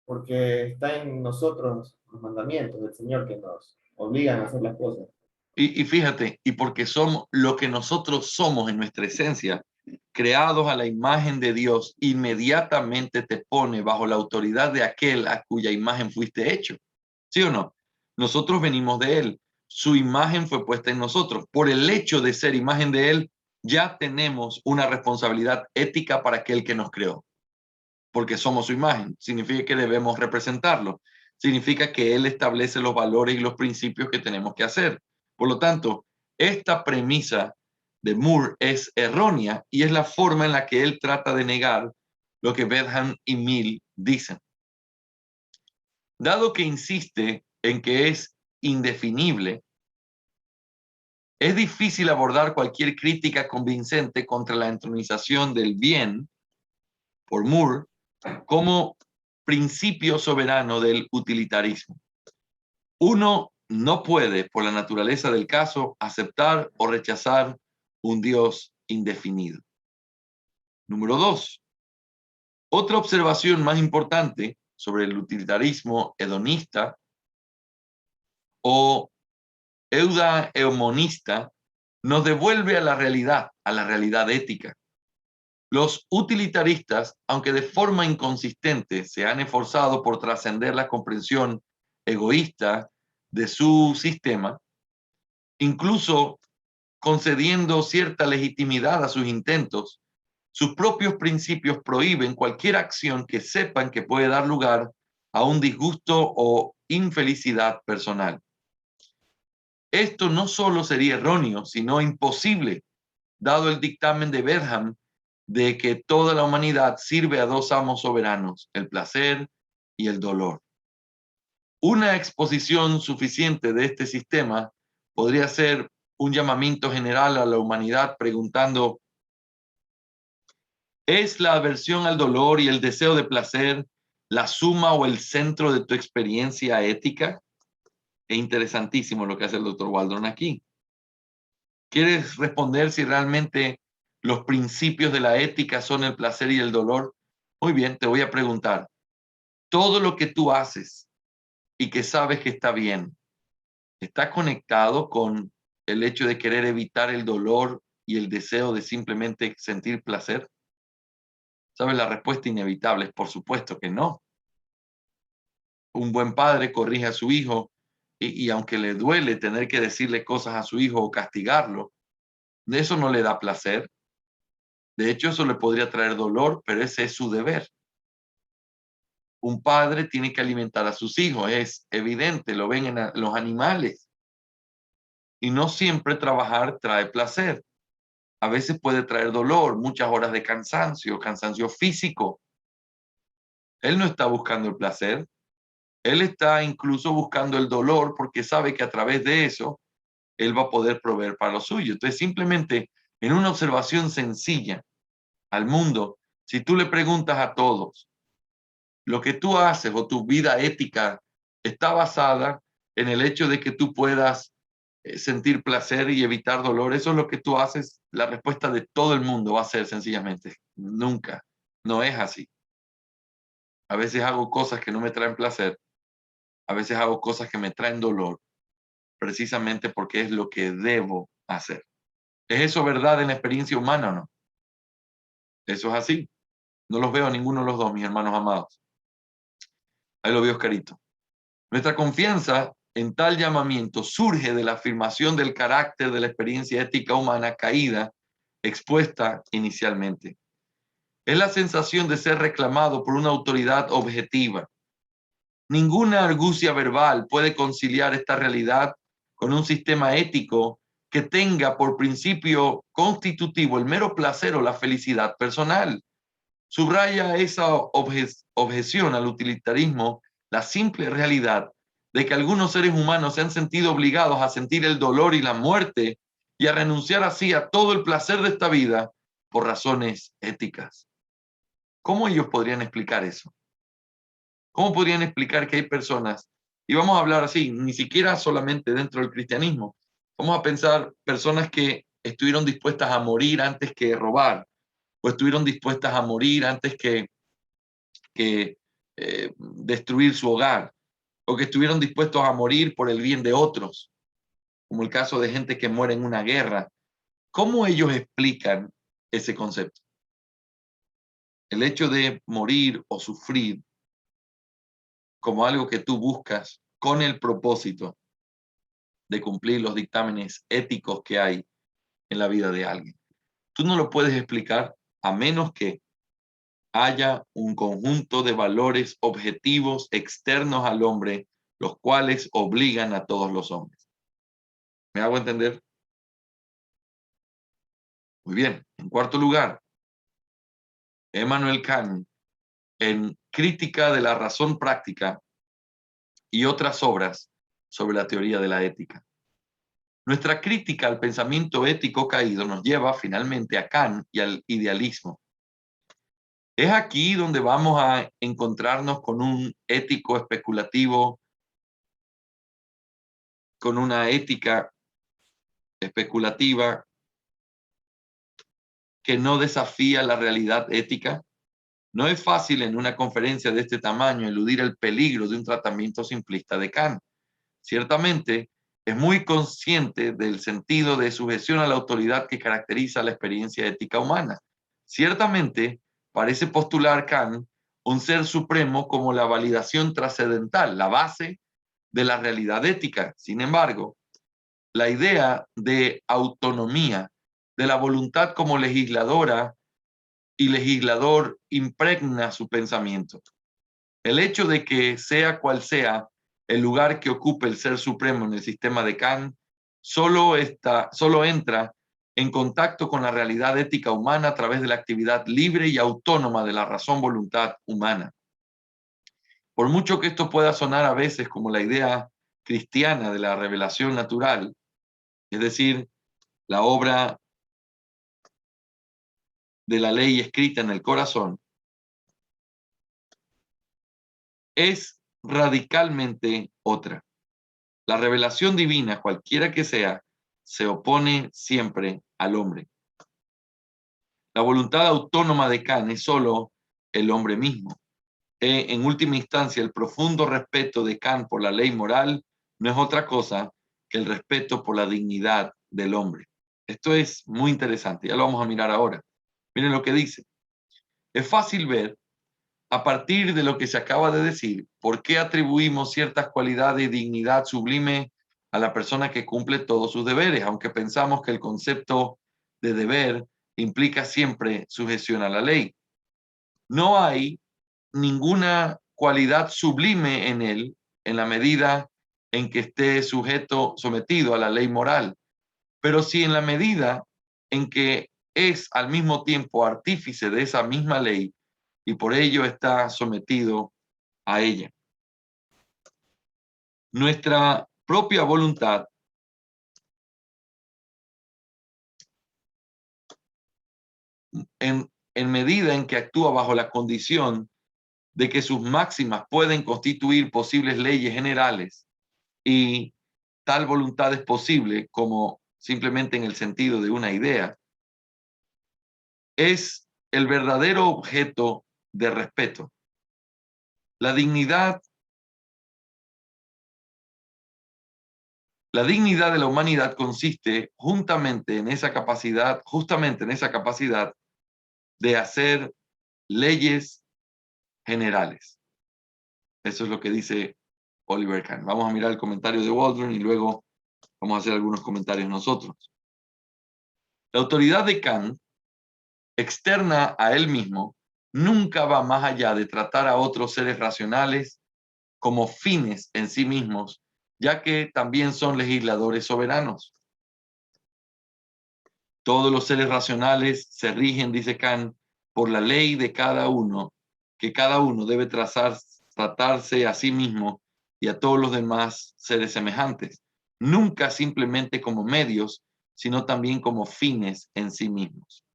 porque está en nosotros los mandamientos del Señor que nos obligan a hacer las cosas. Y fíjate, y porque somos lo que nosotros somos en nuestra esencia, creados a la imagen de Dios, inmediatamente te pone bajo la autoridad de aquel a cuya imagen fuiste hecho. ¿Sí o no? Nosotros venimos de Él. Su imagen fue puesta en nosotros. Por el hecho de ser imagen de Él, ya tenemos una responsabilidad ética para aquel que nos creó. Porque somos su imagen. Significa que debemos representarlo. Significa que Él establece los valores y los principios que tenemos que hacer. Por lo tanto, esta premisa de Moore es errónea y es la forma en la que él trata de negar lo que Bentham y Mill dicen. Dado que insiste en que es indefinible, es difícil abordar cualquier crítica convincente contra la entronización del bien por Moore como principio soberano del utilitarismo. Uno no puede, por la naturaleza del caso, aceptar o rechazar un Dios indefinido. Número 2. Otra observación más importante sobre el utilitarismo hedonista o eudaemonista nos devuelve a la realidad ética. Los utilitaristas, aunque de forma inconsistente se han esforzado por trascender la comprensión egoísta de su sistema, incluso concediendo cierta legitimidad a sus intentos, sus propios principios prohíben cualquier acción que sepan que puede dar lugar a un disgusto o infelicidad personal. Esto no solo sería erróneo, sino imposible, dado el dictamen de Bentham de que toda la humanidad sirve a dos amos soberanos, el placer y el dolor. Una exposición suficiente de este sistema podría ser un llamamiento general a la humanidad preguntando: ¿es la aversión al dolor y el deseo de placer la suma o el centro de tu experiencia ética? Es interesantísimo lo que hace el doctor Waldron aquí. ¿Quieres responder si realmente los principios de la ética son el placer y el dolor? Muy bien, te voy a preguntar. Todo lo que tú haces y que sabes que está bien, ¿está conectado con el hecho de querer evitar el dolor y el deseo de simplemente sentir placer? ¿Sabes? La respuesta inevitable es por supuesto que no. Un buen padre corrige a su hijo y aunque le duele tener que decirle cosas a su hijo o castigarlo, de eso no le da placer. De hecho, eso le podría traer dolor, pero ese es su deber. Un padre tiene que alimentar a sus hijos, es evidente, lo ven en los animales. Y no siempre trabajar trae placer. A veces puede traer dolor, muchas horas de cansancio, cansancio físico. Él no está buscando el placer, él está incluso buscando el dolor porque sabe que a través de eso él va a poder proveer para lo suyo. Entonces, simplemente en una observación sencilla al mundo, si tú le preguntas a todos, lo que tú haces o tu vida ética está basada en el hecho de que tú puedas sentir placer y evitar dolor, eso es lo que tú haces, la respuesta de todo el mundo va a ser sencillamente, nunca, no es así. A veces hago cosas que no me traen placer, a veces hago cosas que me traen dolor, precisamente porque es lo que debo hacer. ¿Es eso verdad en la experiencia humana o no? Eso es así. No los veo a ninguno de los dos, mis hermanos amados. Ahí lo veo Oscarito. Nuestra confianza en tal llamamiento surge de la afirmación del carácter de la experiencia ética humana caída, expuesta inicialmente. Es la sensación de ser reclamado por una autoridad objetiva. Ninguna argucia verbal puede conciliar esta realidad con un sistema ético que tenga por principio constitutivo el mero placer o la felicidad personal. Subraya esa objeción al utilitarismo la simple realidad de que algunos seres humanos se han sentido obligados a sentir el dolor y la muerte y a renunciar así a todo el placer de esta vida por razones éticas. ¿Cómo ellos podrían explicar eso? ¿Cómo podrían explicar que hay personas, y vamos a hablar así, ni siquiera solamente dentro del cristianismo, vamos a pensar personas que estuvieron dispuestas a morir antes que robar, o estuvieron dispuestas a morir antes que destruir su hogar, o que estuvieron dispuestos a morir por el bien de otros, como el caso de gente que muere en una guerra? ¿Cómo ellos explican ese concepto? El hecho de morir o sufrir como algo que tú buscas con el propósito de cumplir los dictámenes éticos que hay en la vida de alguien. Tú no lo puedes explicar a menos que haya un conjunto de valores objetivos externos al hombre, los cuales obligan a todos los hombres. ¿Me hago entender? Muy bien. En cuarto lugar, Immanuel Kant, en Crítica de la razón práctica y otras obras sobre la teoría de la ética. Nuestra crítica al pensamiento ético caído nos lleva finalmente a Kant y al idealismo. Es aquí donde vamos a encontrarnos con un ético especulativo, con una ética especulativa que no desafía la realidad ética. No es fácil en una conferencia de este tamaño eludir el peligro de un tratamiento simplista de Kant. Ciertamente, es muy consciente del sentido de sujeción a la autoridad que caracteriza la experiencia ética humana. Ciertamente, parece postular Kant un ser supremo como la validación trascendental, la base de la realidad ética. Sin embargo, la idea de autonomía, de la voluntad como legisladora y legislador impregna su pensamiento. El hecho de que sea cual sea el lugar que ocupe el ser supremo en el sistema de Kant, solo entra en contacto con la realidad ética humana a través de la actividad libre y autónoma de la razón-voluntad humana. Por mucho que esto pueda sonar a veces como la idea cristiana de la revelación natural, es decir, la obra de la ley escrita en el corazón, es radicalmente otra. La revelación divina, cualquiera que sea, se opone siempre al hombre. La voluntad autónoma de Kant es solo el hombre mismo. En última instancia, el profundo respeto de Kant por la ley moral no es otra cosa que el respeto por la dignidad del hombre. Esto es muy interesante, ya lo vamos a mirar ahora. Miren lo que dice. Es fácil ver, a partir de lo que se acaba de decir, por qué atribuimos ciertas cualidades de dignidad sublime a la persona que cumple todos sus deberes, aunque pensamos que el concepto de deber implica siempre sujeción a la ley. No hay ninguna cualidad sublime en él en la medida en que esté sometido a la ley moral, pero sí en la medida en que es al mismo tiempo artífice de esa misma ley y por ello está sometido a ella. Nuestra propia voluntad en medida en que actúa bajo la condición de que sus máximas pueden constituir posibles leyes generales y tal voluntad es posible como simplemente en el sentido de una idea, es el verdadero objeto de respeto. La dignidad de la humanidad consiste justamente en esa capacidad de hacer leyes generales. Eso es lo que dice Oliver Kahn. Vamos a mirar el comentario de Waldron y luego vamos a hacer algunos comentarios nosotros. La autoridad de Kant, externa a él mismo, nunca va más allá de tratar a otros seres racionales como fines en sí mismos, ya que también son legisladores soberanos. Todos los seres racionales se rigen, dice Kant, por la ley de cada uno, que cada uno debe tratarse a sí mismo y a todos los demás seres semejantes, nunca simplemente como medios, sino también como fines en sí mismos.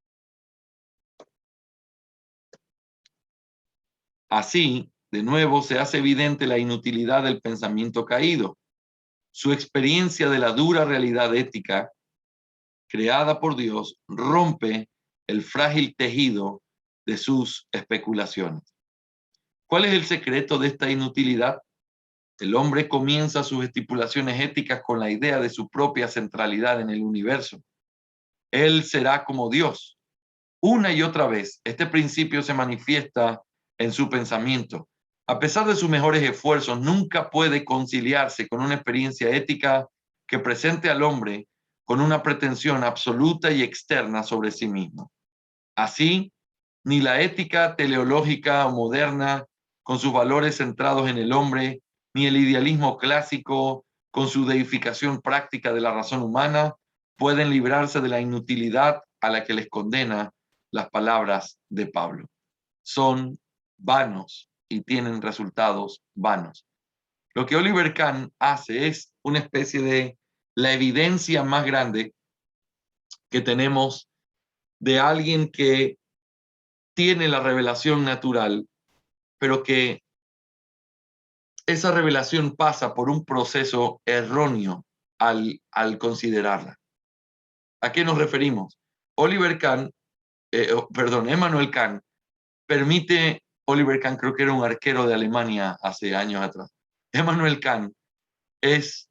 Así, de nuevo, se hace evidente la inutilidad del pensamiento caído. Su experiencia de la dura realidad ética creada por Dios rompe el frágil tejido de sus especulaciones. ¿Cuál es el secreto de esta inutilidad? El hombre comienza sus estipulaciones éticas con la idea de su propia centralidad en el universo. Él será como Dios. Una y otra vez, este principio se manifiesta en su pensamiento. A pesar de sus mejores esfuerzos, nunca puede conciliarse con una experiencia ética que presente al hombre con una pretensión absoluta y externa sobre sí mismo. Así, ni la ética teleológica o moderna, con sus valores centrados en el hombre, ni el idealismo clásico, con su deificación práctica de la razón humana, pueden librarse de la inutilidad a la que les condena las palabras de Pablo. Son vanos y tienen resultados vanos. Lo que Oliver Kahn hace es una especie de la evidencia más grande que tenemos de alguien que tiene la revelación natural, pero que esa revelación pasa por un proceso erróneo al considerarla. ¿A qué nos referimos? Immanuel Kant permite, Oliver Kahn creo que era un arquero de Alemania hace años atrás. Immanuel Kant es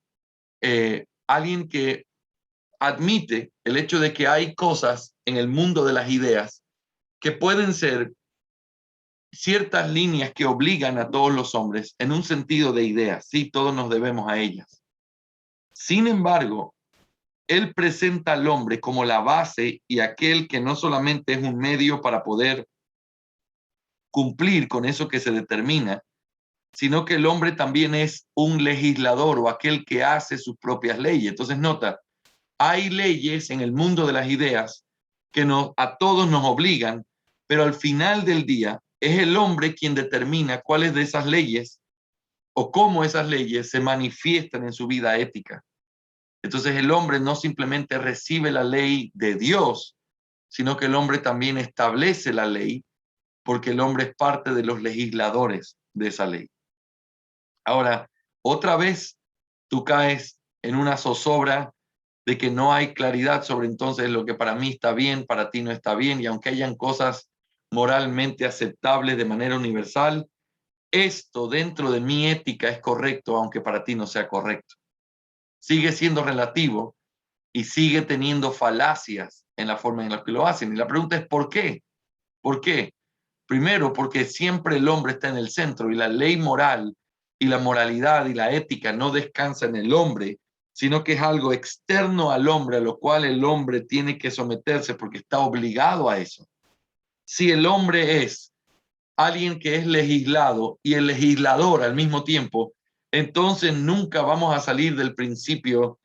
alguien que admite el hecho de que hay cosas en el mundo de las ideas que pueden ser ciertas líneas que obligan a todos los hombres en un sentido de ideas. Sí, todos nos debemos a ellas. Sin embargo, él presenta al hombre como la base y aquel que no solamente es un medio para poder cumplir con eso que se determina, sino que el hombre también es un legislador o aquel que hace sus propias leyes. Entonces, nota, hay leyes en el mundo de las ideas que a todos nos obligan, pero al final del día es el hombre quien determina cuáles de esas leyes o cómo esas leyes se manifiestan en su vida ética. Entonces el hombre no simplemente recibe la ley de Dios, sino que el hombre también establece la ley porque el hombre es parte de los legisladores de esa ley. Ahora, otra vez tú caes en una zozobra de que no hay claridad sobre entonces lo que para mí está bien, para ti no está bien, y aunque hayan cosas moralmente aceptables de manera universal, esto dentro de mi ética es correcto, aunque para ti no sea correcto. Sigue siendo relativo y sigue teniendo falacias en la forma en la que lo hacen. Y la pregunta es ¿por qué? ¿Por qué? Primero, porque siempre el hombre está en el centro y la ley moral y la moralidad y la ética no descansa en el hombre, sino que es algo externo al hombre, a lo cual el hombre tiene que someterse porque está obligado a eso. Si el hombre es alguien que es legislado y el legislador al mismo tiempo, entonces nunca vamos a salir del principio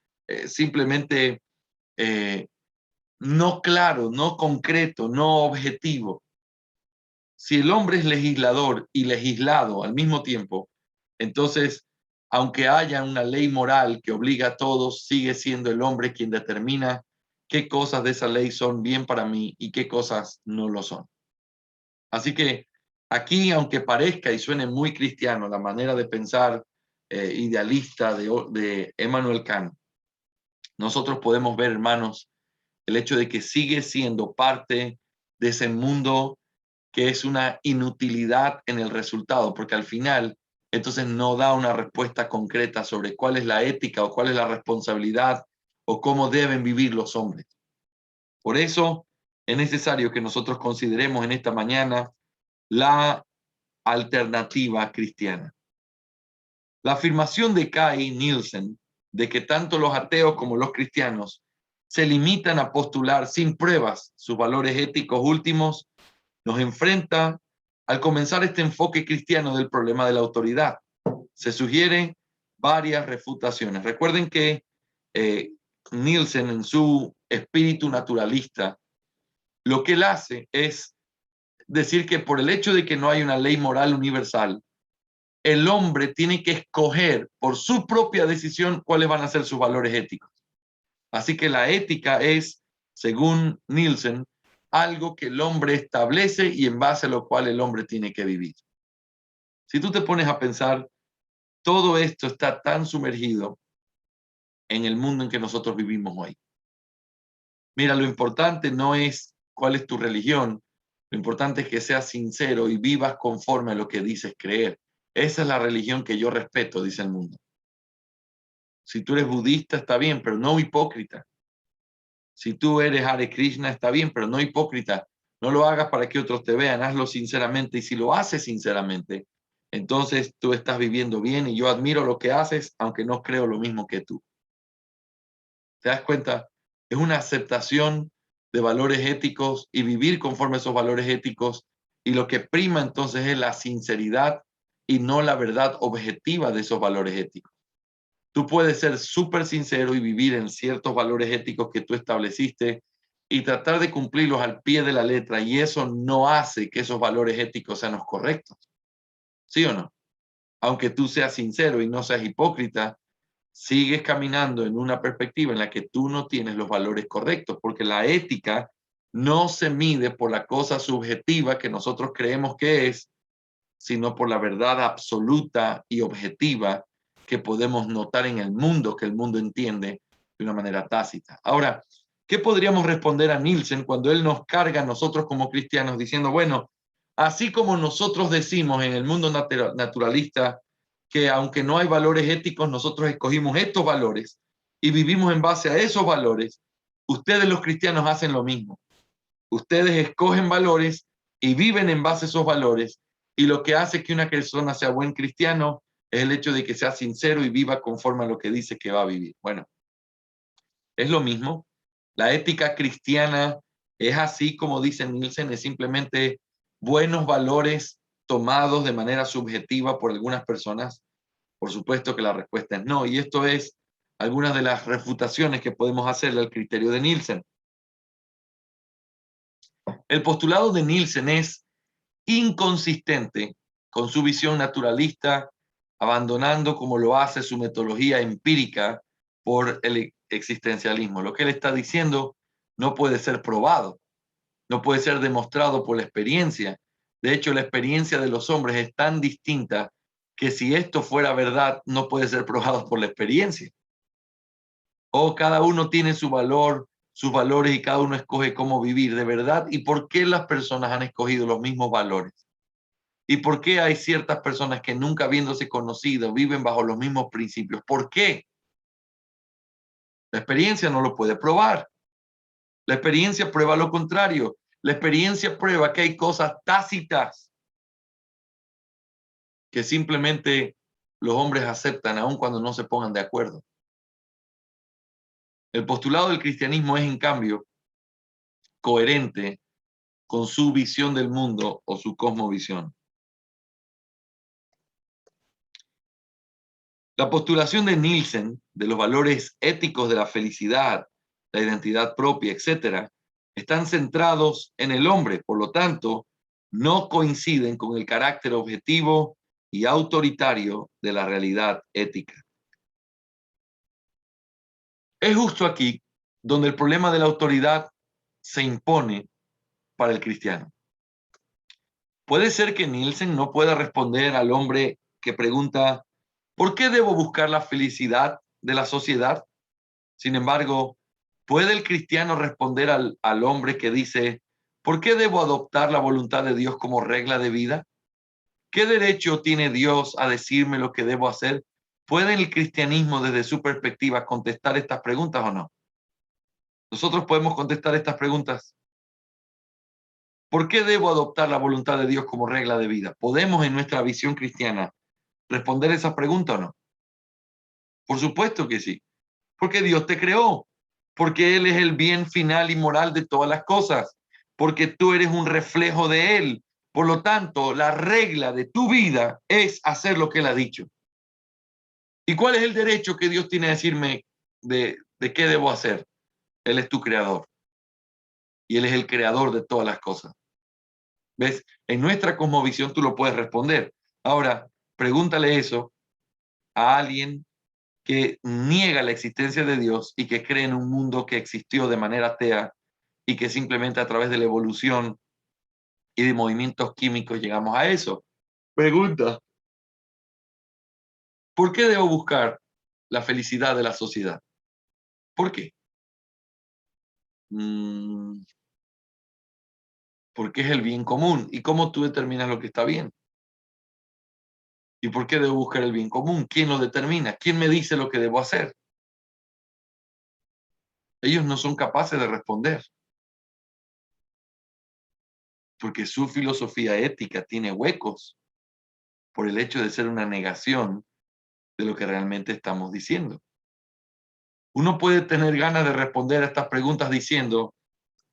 simplemente no claro, no concreto, no objetivo. Si el hombre es legislador y legislado al mismo tiempo, entonces, aunque haya una ley moral que obliga a todos, sigue siendo el hombre quien determina qué cosas de esa ley son bien para mí y qué cosas no lo son. Así que aquí, aunque parezca y suene muy cristiano la manera de pensar idealista de Immanuel Kant, nosotros podemos ver, hermanos, el hecho de que sigue siendo parte de ese mundo que es una inutilidad en el resultado, porque al final entonces no da una respuesta concreta sobre cuál es la ética o cuál es la responsabilidad o cómo deben vivir los hombres. Por eso es necesario que nosotros consideremos en esta mañana la alternativa cristiana. La afirmación de Kai Nielsen de que tanto los ateos como los cristianos se limitan a postular sin pruebas sus valores éticos últimos nos enfrenta al comenzar este enfoque cristiano del problema de la autoridad. Se sugieren varias refutaciones. Recuerden que Nielsen, en su espíritu naturalista, lo que él hace es decir que por el hecho de que no hay una ley moral universal, el hombre tiene que escoger por su propia decisión cuáles van a ser sus valores éticos. Así que la ética es, según Nielsen, algo que el hombre establece y en base a lo cual el hombre tiene que vivir. Si tú te pones a pensar, todo esto está tan sumergido en el mundo en que nosotros vivimos hoy. Mira, lo importante no es cuál es tu religión, lo importante es que seas sincero y vivas conforme a lo que dices creer. Esa es la religión que yo respeto, dice el mundo. Si tú eres budista, está bien, pero no hipócrita. Si tú eres Hare Krishna, está bien, pero no hipócrita. No lo hagas para que otros te vean, hazlo sinceramente. Y si lo haces sinceramente, entonces tú estás viviendo bien y yo admiro lo que haces, aunque no creo lo mismo que tú. ¿Te das cuenta? Es una aceptación de valores éticos y vivir conforme a esos valores éticos. Y lo que prima entonces es la sinceridad y no la verdad objetiva de esos valores éticos. Tú puedes ser súper sincero y vivir en ciertos valores éticos que tú estableciste y tratar de cumplirlos al pie de la letra, y eso no hace que esos valores éticos sean los correctos. ¿Sí o no? Aunque tú seas sincero y no seas hipócrita, sigues caminando en una perspectiva en la que tú no tienes los valores correctos, porque la ética no se mide por la cosa subjetiva que nosotros creemos que es, sino por la verdad absoluta y objetiva que podemos notar en el mundo, que el mundo entiende de una manera tácita. Ahora, ¿qué podríamos responder a Nielsen cuando él nos carga a nosotros como cristianos diciendo, bueno, así como nosotros decimos en el mundo naturalista que aunque no hay valores éticos, nosotros escogimos estos valores y vivimos en base a esos valores, ustedes los cristianos hacen lo mismo. Ustedes escogen valores y viven en base a esos valores, y lo que hace que una persona sea buen cristiano es el hecho de que sea sincero y viva conforme a lo que dice que va a vivir. Bueno, es lo mismo. La ética cristiana es así como dice Nielsen, es simplemente buenos valores tomados de manera subjetiva por algunas personas. Por supuesto que la respuesta es no, y esto es algunas de las refutaciones que podemos hacerle al criterio de Nielsen. El postulado de Nielsen es inconsistente con su visión naturalista, abandonando como lo hace su metodología empírica por el existencialismo. Lo que él está diciendo no puede ser probado, no puede ser demostrado por la experiencia. De hecho, la experiencia de los hombres es tan distinta que si esto fuera verdad, no puede ser probado por la experiencia. O cada uno tiene su valor, sus valores, y cada uno escoge cómo vivir de verdad. ¿Y por qué las personas han escogido los mismos valores? ¿Y por qué hay ciertas personas que nunca habiéndose conocido viven bajo los mismos principios? ¿Por qué? La experiencia no lo puede probar. La experiencia prueba lo contrario. La experiencia prueba que hay cosas tácitas que simplemente los hombres aceptan aun cuando no se pongan de acuerdo. El postulado del cristianismo es, en cambio, coherente con su visión del mundo o su cosmovisión. La postulación de Nielsen de los valores éticos de la felicidad, la identidad propia, etc., están centrados en el hombre, por lo tanto, no coinciden con el carácter objetivo y autoritario de la realidad ética. Es justo aquí donde el problema de la autoridad se impone para el cristiano. Puede ser que Nielsen no pueda responder al hombre que pregunta, ¿por qué debo buscar la felicidad de la sociedad? Sin embargo, ¿puede el cristiano responder al hombre que dice, ¿por qué debo adoptar la voluntad de Dios como regla de vida? ¿Qué derecho tiene Dios a decirme lo que debo hacer? ¿Puede el cristianismo desde su perspectiva contestar estas preguntas o no? Nosotros podemos contestar estas preguntas. ¿Por qué debo adoptar la voluntad de Dios como regla de vida? ¿Podemos en nuestra visión cristiana responder esa pregunta o no? Por supuesto que sí. Porque Dios te creó. Porque Él es el bien final y moral de todas las cosas. Porque tú eres un reflejo de Él. Por lo tanto, la regla de tu vida es hacer lo que Él ha dicho. ¿Y cuál es el derecho que Dios tiene a decirme de qué debo hacer? Él es tu creador. Y Él es el creador de todas las cosas. ¿Ves? En nuestra cosmovisión tú lo puedes responder. Ahora, pregúntale eso a alguien que niega la existencia de Dios y que cree en un mundo que existió de manera atea y que simplemente a través de la evolución y de movimientos químicos llegamos a eso. Pregunta, ¿por qué debo buscar la felicidad de la sociedad? ¿Por qué? Porque es el bien común. ¿Y cómo tú determinas lo que está bien? ¿Y por qué debo buscar el bien común? ¿Quién lo determina? ¿Quién me dice lo que debo hacer? Ellos no son capaces de responder. Porque su filosofía ética tiene huecos por el hecho de ser una negación de lo que realmente estamos diciendo. Uno puede tener ganas de responder a estas preguntas diciendo,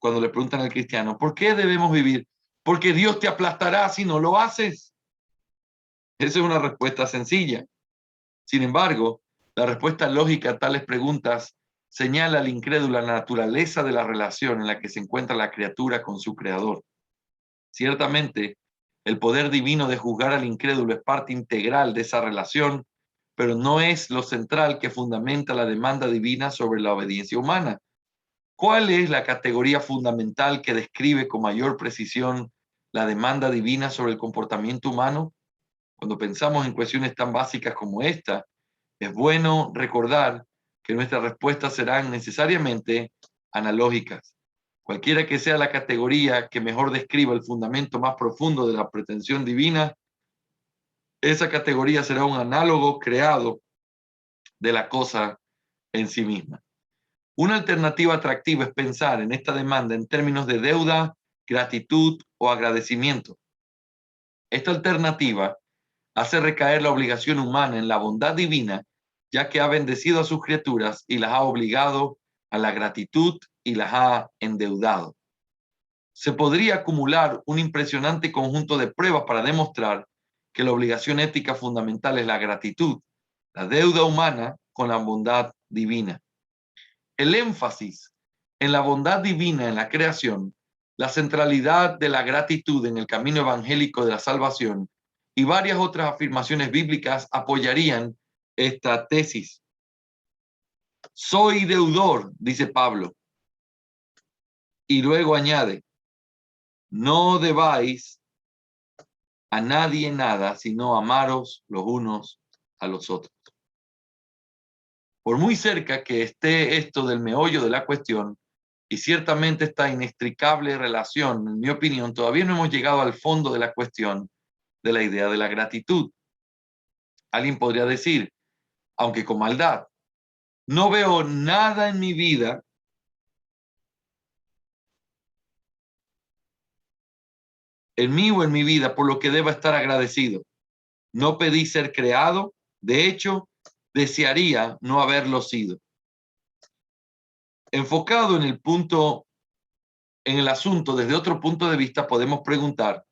cuando le preguntan al cristiano, ¿por qué debemos vivir? Porque Dios te aplastará si no lo haces. Esa es una respuesta sencilla. Sin embargo, la respuesta lógica a tales preguntas señala al incrédulo la naturaleza de la relación en la que se encuentra la criatura con su creador. Ciertamente, el poder divino de juzgar al incrédulo es parte integral de esa relación, pero no es lo central que fundamenta la demanda divina sobre la obediencia humana. ¿Cuál es la categoría fundamental que describe con mayor precisión la demanda divina sobre el comportamiento humano? Cuando pensamos en cuestiones tan básicas como esta, es bueno recordar que nuestras respuestas serán necesariamente analógicas. Cualquiera que sea la categoría que mejor describa el fundamento más profundo de la pretensión divina, esa categoría será un análogo creado de la cosa en sí misma. Una alternativa atractiva es pensar en esta demanda en términos de deuda, gratitud o agradecimiento. Esta alternativa hace recaer la obligación humana en la bondad divina, ya que ha bendecido a sus criaturas y las ha obligado a la gratitud y las ha endeudado. Se podría acumular un impresionante conjunto de pruebas para demostrar que la obligación ética fundamental es la gratitud, la deuda humana con la bondad divina. El énfasis en la bondad divina en la creación, la centralidad de la gratitud en el camino evangélico de la salvación y varias otras afirmaciones bíblicas apoyarían esta tesis. Soy deudor, dice Pablo, y luego añade, no debáis a nadie nada, sino amaros los unos a los otros. Por muy cerca que esté esto del meollo de la cuestión, y ciertamente esta inextricable relación, en mi opinión, todavía no hemos llegado al fondo de la cuestión de la idea de la gratitud. Alguien podría decir, aunque con maldad, no veo nada en mi vida en mí o en mi vida por lo que deba estar agradecido. No pedí ser creado, de hecho, desearía no haberlo sido. Enfocado en el punto, en el asunto desde otro punto de vista, podemos preguntar,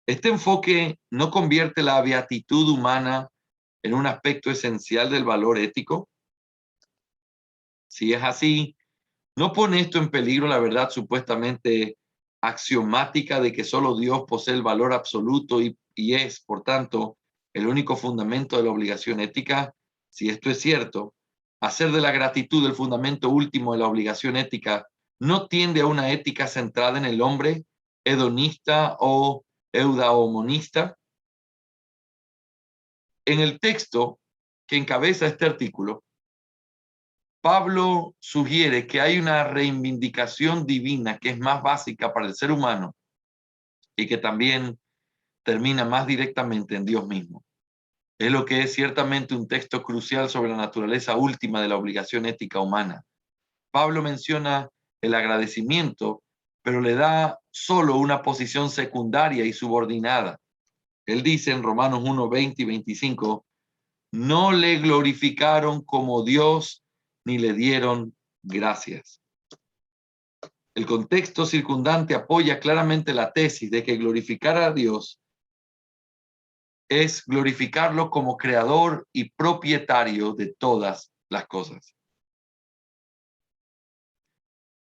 ¿este enfoque no convierte la beatitud humana en un aspecto esencial del valor ético? Si es así, ¿no pone esto en peligro la verdad supuestamente axiomática de que solo Dios posee el valor absoluto y es, por tanto, el único fundamento de la obligación ética? Si esto es cierto, hacer de la gratitud el fundamento último de la obligación ética no tiende a una ética centrada en el hombre, hedonista o eudaemonista. En el texto que encabeza este artículo, Pablo sugiere que hay una reivindicación divina que es más básica para el ser humano y que también termina más directamente en Dios mismo. Es lo que es ciertamente un texto crucial sobre la naturaleza última de la obligación ética humana. Pablo menciona el agradecimiento, pero le da solo una posición secundaria y subordinada. Él dice en Romanos 1, 20 y 25, no le glorificaron como Dios ni le dieron gracias. El contexto circundante apoya claramente la tesis de que glorificar a Dios es glorificarlo como creador y propietario de todas las cosas.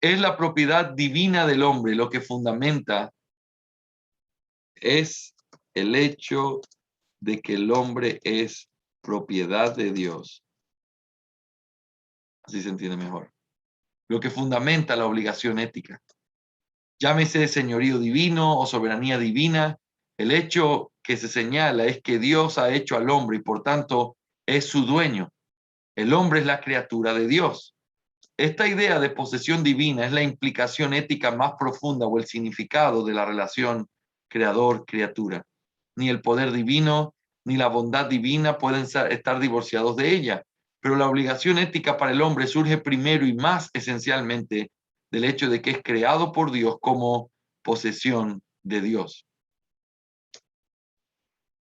Es la propiedad divina del hombre lo que fundamenta es el hecho de que el hombre es propiedad de Dios. Así se entiende mejor. Lo que fundamenta la obligación ética. Llámese señorío divino o soberanía divina, el hecho que se señala es que Dios ha hecho al hombre y por tanto es su dueño. El hombre es la criatura de Dios. Esta idea de posesión divina es la implicación ética más profunda o el significado de la relación creador-criatura. Ni el poder divino ni la bondad divina pueden estar divorciados de ella, pero la obligación ética para el hombre surge primero y más esencialmente del hecho de que es creado por Dios como posesión de Dios.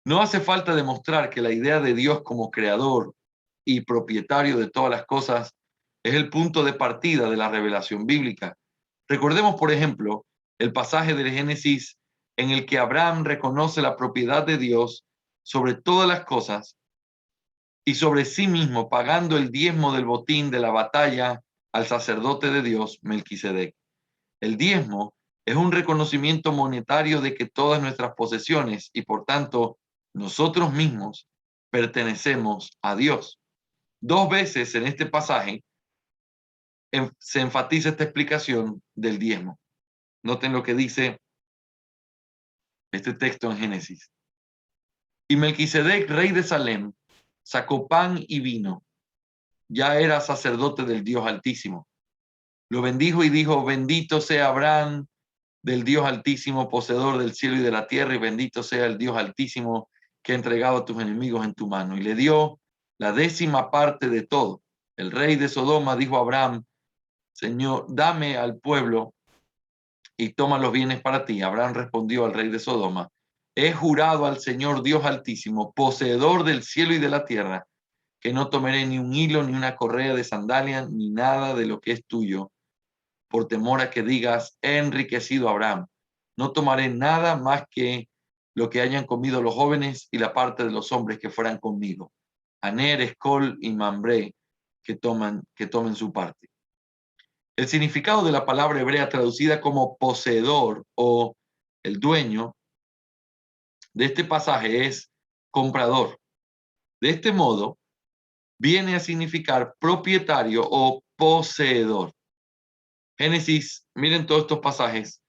No hace falta demostrar que la idea de Dios como creador y propietario de todas las cosas es el punto de partida de la revelación bíblica. Recordemos, por ejemplo, el pasaje del Génesis en el que Abraham reconoce la propiedad de Dios sobre todas las cosas y sobre sí mismo, pagando el diezmo del botín de la batalla al sacerdote de Dios, Melquisedec. El diezmo es un reconocimiento monetario de que todas nuestras posesiones y por tanto nosotros mismos pertenecemos a Dios. 2 veces en este pasaje se enfatiza esta explicación del diezmo. Noten lo que dice este texto en Génesis. Y Melquisedec, rey de Salem, sacó pan y vino. Ya era sacerdote del Dios Altísimo. Lo bendijo y dijo, bendito sea Abraham del Dios Altísimo, poseedor del cielo y de la tierra, y bendito sea el Dios Altísimo que ha entregado a tus enemigos en tu mano. Y le dio la 10ª parte de todo. El rey de Sodoma dijo a Abraham, Señor, dame al pueblo y toma los bienes para ti. Abraham respondió al rey de Sodoma, he jurado al Señor Dios Altísimo, poseedor del cielo y de la tierra, que no tomaré ni un hilo, ni una correa de sandalia, ni nada de lo que es tuyo, por temor a que digas, he enriquecido a Abraham. No tomaré nada más que lo que hayan comido los jóvenes y la parte de los hombres que fueran conmigo. Aner, Escol y Mambré, que tomen su parte. El significado de la palabra hebrea traducida como poseedor o el dueño de este pasaje es comprador. De este modo, viene a significar propietario o poseedor. Génesis, miren todos estos pasajes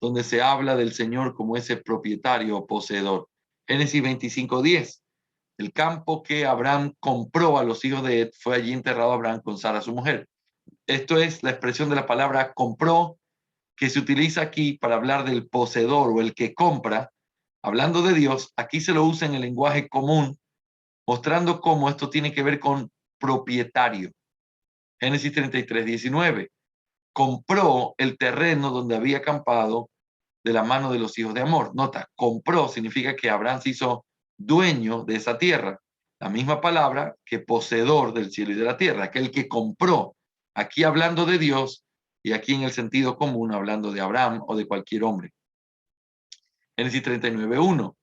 donde se habla del Señor como ese propietario o poseedor. Génesis 25:10. El campo que Abraham compró a los hijos de Ed, fue allí enterrado Abraham con Sara, su mujer. Esto es la expresión de la palabra compró, que se utiliza aquí para hablar del poseedor o el que compra. Hablando de Dios, aquí se lo usa en el lenguaje común, mostrando cómo esto tiene que ver con propietario. Génesis 33:19. Compró el terreno donde había acampado de la mano de los hijos de Amor. Nota, compró significa que Abraham se hizo dueño de esa tierra. La misma palabra que poseedor del cielo y de la tierra, aquel que compró. Aquí hablando de Dios y aquí en el sentido común hablando de Abraham o de cualquier hombre. Génesis 39:1.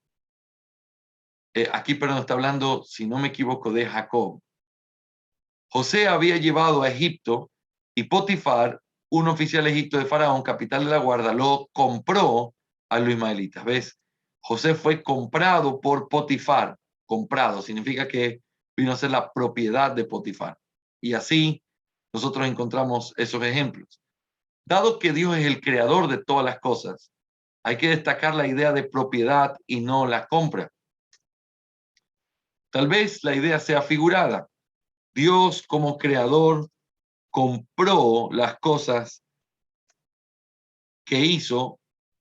Aquí, perdón, está hablando, si no me equivoco, de Jacob. José había llevado a Egipto y Potifar, un oficial egipcio de Faraón, capital de la guarda, lo compró a los ismaelitas. ¿Ves? José fue comprado por Potifar. Comprado significa que vino a ser la propiedad de Potifar. Y así nosotros encontramos esos ejemplos. Dado que Dios es el creador de todas las cosas, hay que destacar la idea de propiedad y no la compra. Tal vez la idea sea figurada. Dios como creador compró las cosas que hizo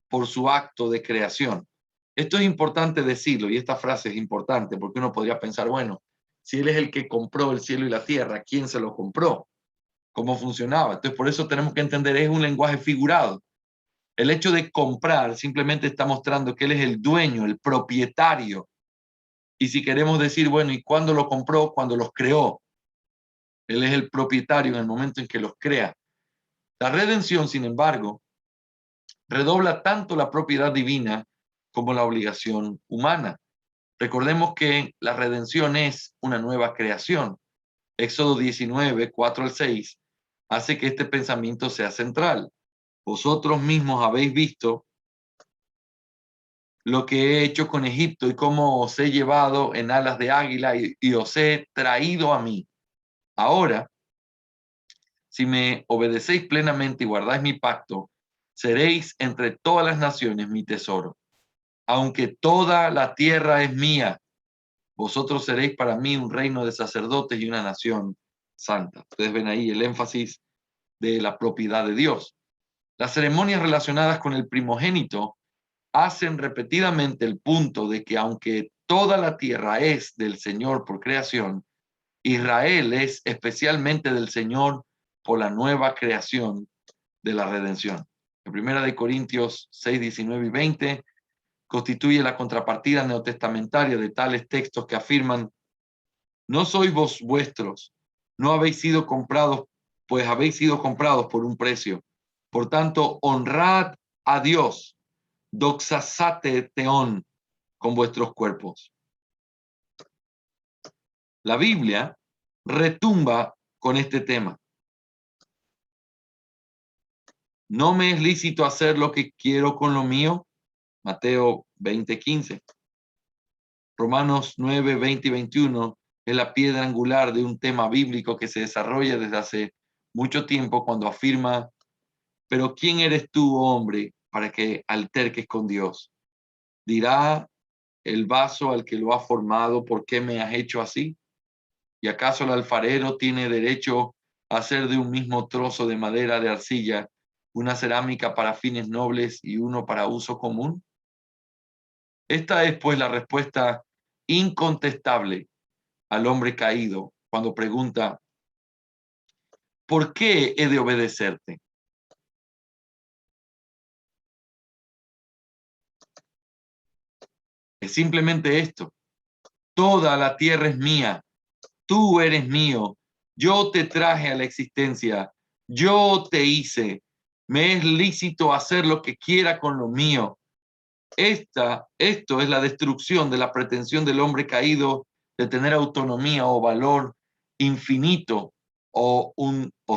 por su acto de creación. Esto es importante decirlo y esta frase es importante porque uno podría pensar, bueno, si Él es el que compró el cielo y la tierra, ¿quién se lo compró? ¿Cómo funcionaba? Entonces por eso tenemos que entender, es un lenguaje figurado. El hecho de comprar simplemente está mostrando que Él es el dueño, el propietario. Y si queremos decir, bueno, ¿y cuándo lo compró? Cuando los creó. Él es el propietario en el momento en que los crea. La redención, sin embargo, redobla tanto la propiedad divina como la obligación humana. Recordemos que la redención es una nueva creación. Éxodo 19, 4 al 6, hace que este pensamiento sea central. Vosotros mismos habéis visto lo que he hecho con Egipto y cómo os he llevado en alas de águila y os he traído a mí. Ahora, si me obedecéis plenamente y guardáis mi pacto, seréis entre todas las naciones mi tesoro. Aunque toda la tierra es mía, vosotros seréis para mí un reino de sacerdotes y una nación santa. Ustedes ven ahí el énfasis de la propiedad de Dios. Las ceremonias relacionadas con el primogénito hacen repetidamente el punto de que aunque toda la tierra es del Señor por creación, Israel es especialmente del Señor por la nueva creación de la redención. En 1 Corintios 6, 19 y 20 constituye la contrapartida neotestamentaria de tales textos que afirman: no sois vos vuestros, no habéis sido comprados, pues habéis sido comprados por un precio. Por tanto, honrad a Dios, doxasate teón, con vuestros cuerpos. La Biblia retumba con este tema. ¿No me es lícito hacer lo que quiero con lo mío? Mateo 20:15. Romanos 9, 20 y 21 es la piedra angular de un tema bíblico que se desarrolla desde hace mucho tiempo cuando afirma: pero ¿quién eres tú, hombre, para que alterques con Dios? ¿Dirá el vaso al que lo ha formado, por qué me has hecho así? ¿Y acaso el alfarero tiene derecho a hacer de un mismo trozo de madera de arcilla una cerámica para fines nobles y uno para uso común? Esta es, pues, la respuesta incontestable al hombre caído cuando pregunta: ¿por qué he de obedecerte? Es simplemente esto: toda la tierra es mía, tú eres mío, yo te traje a la existencia, yo te hice, me es lícito hacer lo que quiera con lo mío. Esto es la destrucción de la pretensión del hombre caído de tener autonomía o valor infinito o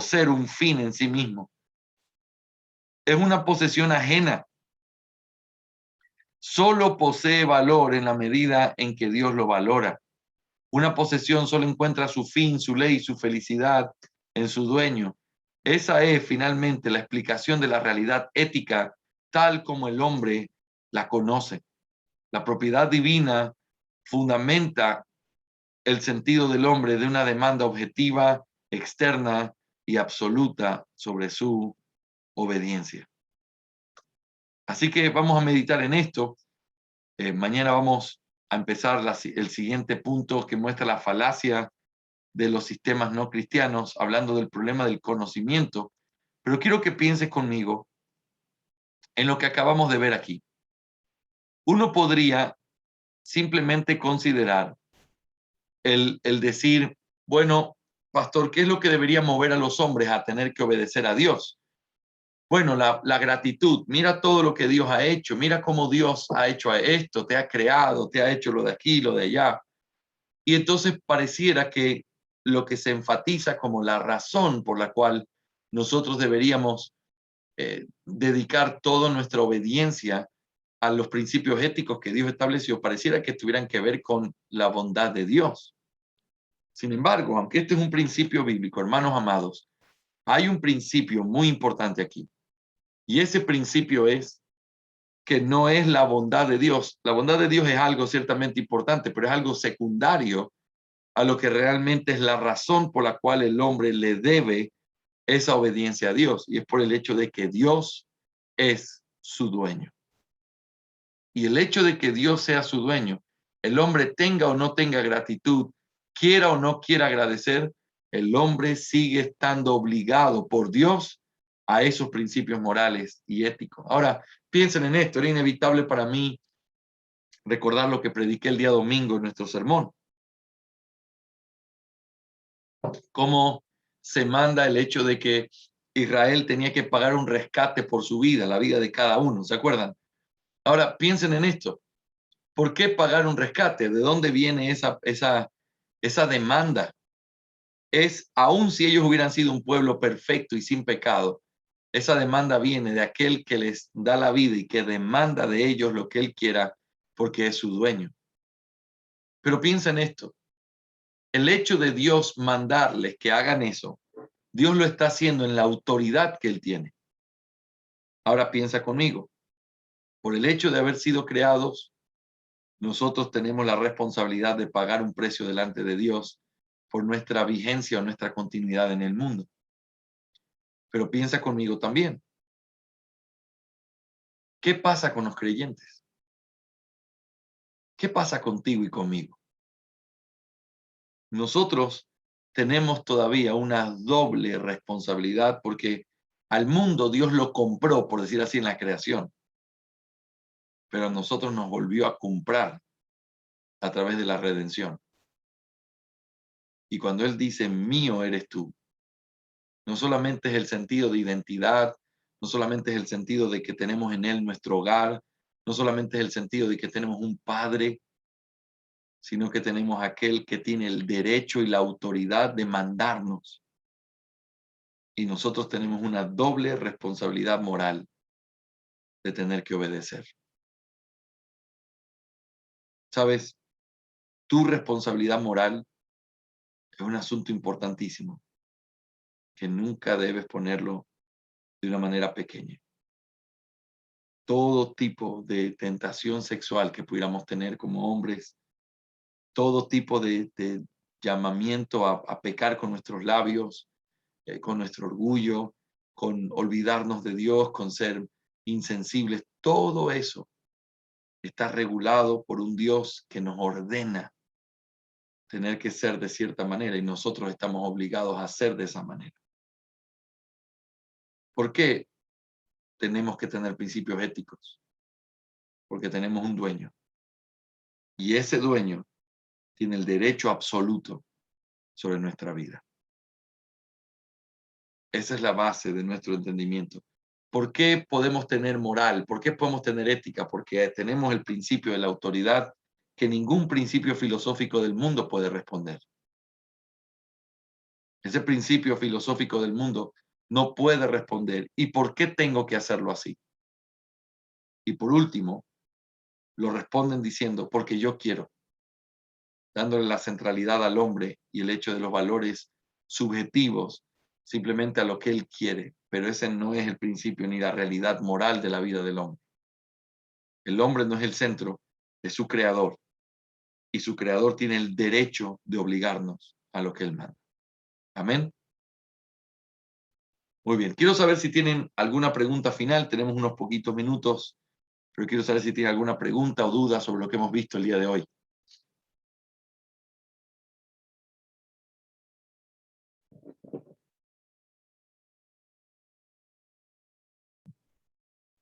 ser un fin en sí mismo. Es una posesión ajena. Solo posee valor en la medida en que Dios lo valora. Una posesión solo encuentra su fin, su ley, su felicidad en su dueño. Esa es finalmente la explicación de la realidad ética tal como el hombre la conoce. La propiedad divina fundamenta el sentido del hombre de una demanda objetiva, externa y absoluta sobre su obediencia. Así que vamos a meditar en esto. Mañana vamos a empezar el siguiente punto que muestra la falacia de los sistemas no cristianos, hablando del problema del conocimiento. Pero quiero que pienses conmigo en lo que acabamos de ver aquí. Uno podría simplemente considerar el decir, bueno, pastor, ¿qué es lo que debería mover a los hombres a tener que obedecer a Dios? Bueno, la gratitud. Mira todo lo que Dios ha hecho. Mira cómo Dios ha hecho esto, te ha creado, te ha hecho lo de aquí, lo de allá. Y entonces pareciera que lo que se enfatiza como la razón por la cual nosotros deberíamos dedicar toda nuestra obediencia a los principios éticos que Dios estableció, pareciera que tuvieran que ver con la bondad de Dios. Sin embargo, aunque este es un principio bíblico, hermanos amados, hay un principio muy importante aquí. Y ese principio es que no es la bondad de Dios. La bondad de Dios es algo ciertamente importante, pero es algo secundario a lo que realmente es la razón por la cual el hombre le debe esa obediencia a Dios. Y es por el hecho de que Dios es su dueño. Y el hecho de que Dios sea su dueño, el hombre tenga o no tenga gratitud, quiera o no quiera agradecer, el hombre sigue estando obligado por Dios a esos principios morales y éticos. Ahora, piensen en esto, era inevitable para mí recordar lo que prediqué el día domingo en nuestro sermón. Cómo se manda el hecho de que Israel tenía que pagar un rescate por su vida, la vida de cada uno, ¿se acuerdan? Ahora, piensen en esto. ¿Por qué pagar un rescate? ¿De dónde viene esa demanda? Es, aun si ellos hubieran sido un pueblo perfecto y sin pecado, esa demanda viene de aquel que les da la vida y que demanda de ellos lo que él quiera porque es su dueño. Pero piensa en esto. El hecho de Dios mandarles que hagan eso, Dios lo está haciendo en la autoridad que él tiene. Ahora piensa conmigo. Por el hecho de haber sido creados, nosotros tenemos la responsabilidad de pagar un precio delante de Dios por nuestra vigencia o nuestra continuidad en el mundo. Pero piensa conmigo también. ¿Qué pasa con los creyentes? ¿Qué pasa contigo y conmigo? Nosotros tenemos todavía una doble responsabilidad porque al mundo Dios lo compró, por decir así, en la creación. Pero a nosotros nos volvió a comprar a través de la redención. Y cuando Él dice, mío eres tú, no solamente es el sentido de identidad, no solamente es el sentido de que tenemos en Él nuestro hogar, no solamente es el sentido de que tenemos un Padre, sino que tenemos aquel que tiene el derecho y la autoridad de mandarnos. Y nosotros tenemos una doble responsabilidad moral de tener que obedecer. ¿Sabes? Tu responsabilidad moral es un asunto importantísimo que nunca debes ponerlo de una manera pequeña. Todo tipo de tentación sexual que pudiéramos tener como hombres, todo tipo de llamamiento a pecar con nuestros labios, con nuestro orgullo, con olvidarnos de Dios, con ser insensibles, todo eso está regulado por un Dios que nos ordena tener que ser de cierta manera y nosotros estamos obligados a ser de esa manera. ¿Por qué tenemos que tener principios éticos? Porque tenemos un dueño y ese dueño tiene el derecho absoluto sobre nuestra vida. Esa es la base de nuestro entendimiento. ¿Por qué podemos tener moral? ¿Por qué podemos tener ética? Porque tenemos el principio de la autoridad que ningún principio filosófico del mundo puede responder. Ese principio filosófico del mundo no puede responder. ¿Y por qué tengo que hacerlo así? Y por último, lo responden diciendo, porque yo quiero, dándole la centralidad al hombre y el hecho de los valores subjetivos simplemente a lo que él quiere, pero ese no es el principio ni la realidad moral de la vida del hombre. El hombre no es el centro, es su creador, y su creador tiene el derecho de obligarnos a lo que él manda. Amén. Muy bien, quiero saber si tienen alguna pregunta final, tenemos unos poquitos minutos, pero quiero saber si tienen alguna pregunta o duda sobre lo que hemos visto el día de hoy.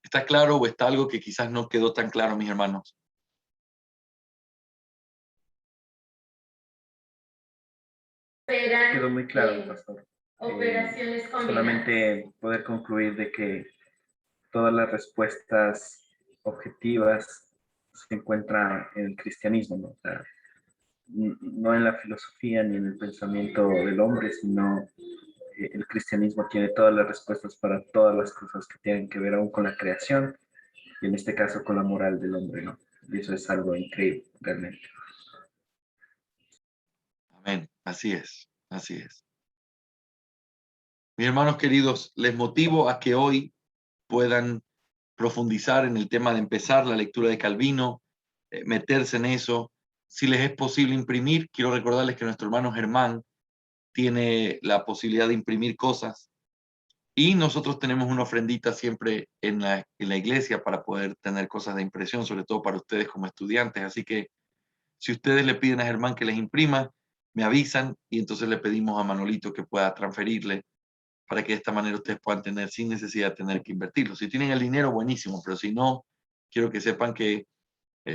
¿Está claro o está algo que quizás no quedó tan claro, mis hermanos? Quedó muy claro, pastor. Solamente poder concluir de que todas las respuestas objetivas se encuentran en el cristianismo, ¿no? O sea, no en la filosofía ni en el pensamiento del hombre, sino el cristianismo tiene todas las respuestas para todas las cosas que tienen que ver aún con la creación y en este caso con la moral del hombre, ¿no? Y eso es algo increíble, realmente. Amén, así es, así es. Mis hermanos queridos, les motivo a que hoy puedan profundizar en el tema de empezar la lectura de Calvino, meterse en eso. Si les es posible imprimir, quiero recordarles que nuestro hermano Germán tiene la posibilidad de imprimir cosas y nosotros tenemos una ofrendita siempre en la iglesia para poder tener cosas de impresión, sobre todo para ustedes como estudiantes. Así que si ustedes le piden a Germán que les imprima, me avisan y entonces le pedimos a Manolito que pueda transferirle para que de esta manera ustedes puedan tener sin necesidad de tener que invertirlo. Si tienen el dinero, buenísimo, pero si no, quiero que sepan que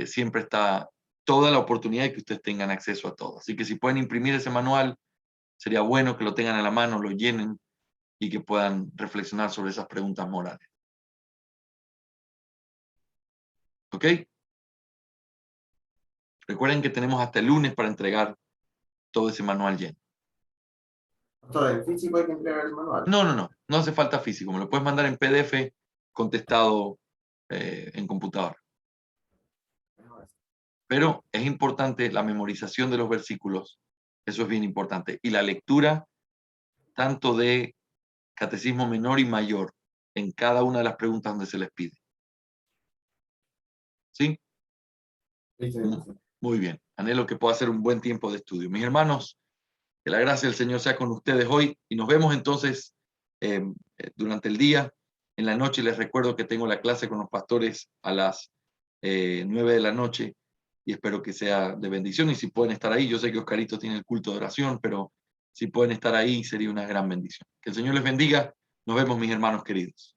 siempre está toda la oportunidad de que ustedes tengan acceso a todo. Así que si pueden imprimir ese manual, sería bueno que lo tengan a la mano, lo llenen y que puedan reflexionar sobre esas preguntas morales. ¿Ok? Recuerden que tenemos hasta el lunes para entregar todo ese manual lleno. Todo en físico hay que entregar el manual. No hace falta físico, me lo puedes mandar en PDF contestado en computadora. Pero es importante la memorización de los versículos, eso es bien importante, y la lectura tanto de catecismo menor y mayor en cada una de las preguntas donde se les pide. ¿Sí? Muy bien. Anhelo que pueda ser un buen tiempo de estudio. Mis hermanos, que la gracia del Señor sea con ustedes hoy y nos vemos entonces durante el día. En la noche les recuerdo que tengo la clase con los pastores a las 9 de la noche y espero que sea de bendición y si pueden estar ahí, yo sé que Oscarito tiene el culto de oración, pero si pueden estar ahí sería una gran bendición. Que el Señor les bendiga. Nos vemos, mis hermanos queridos.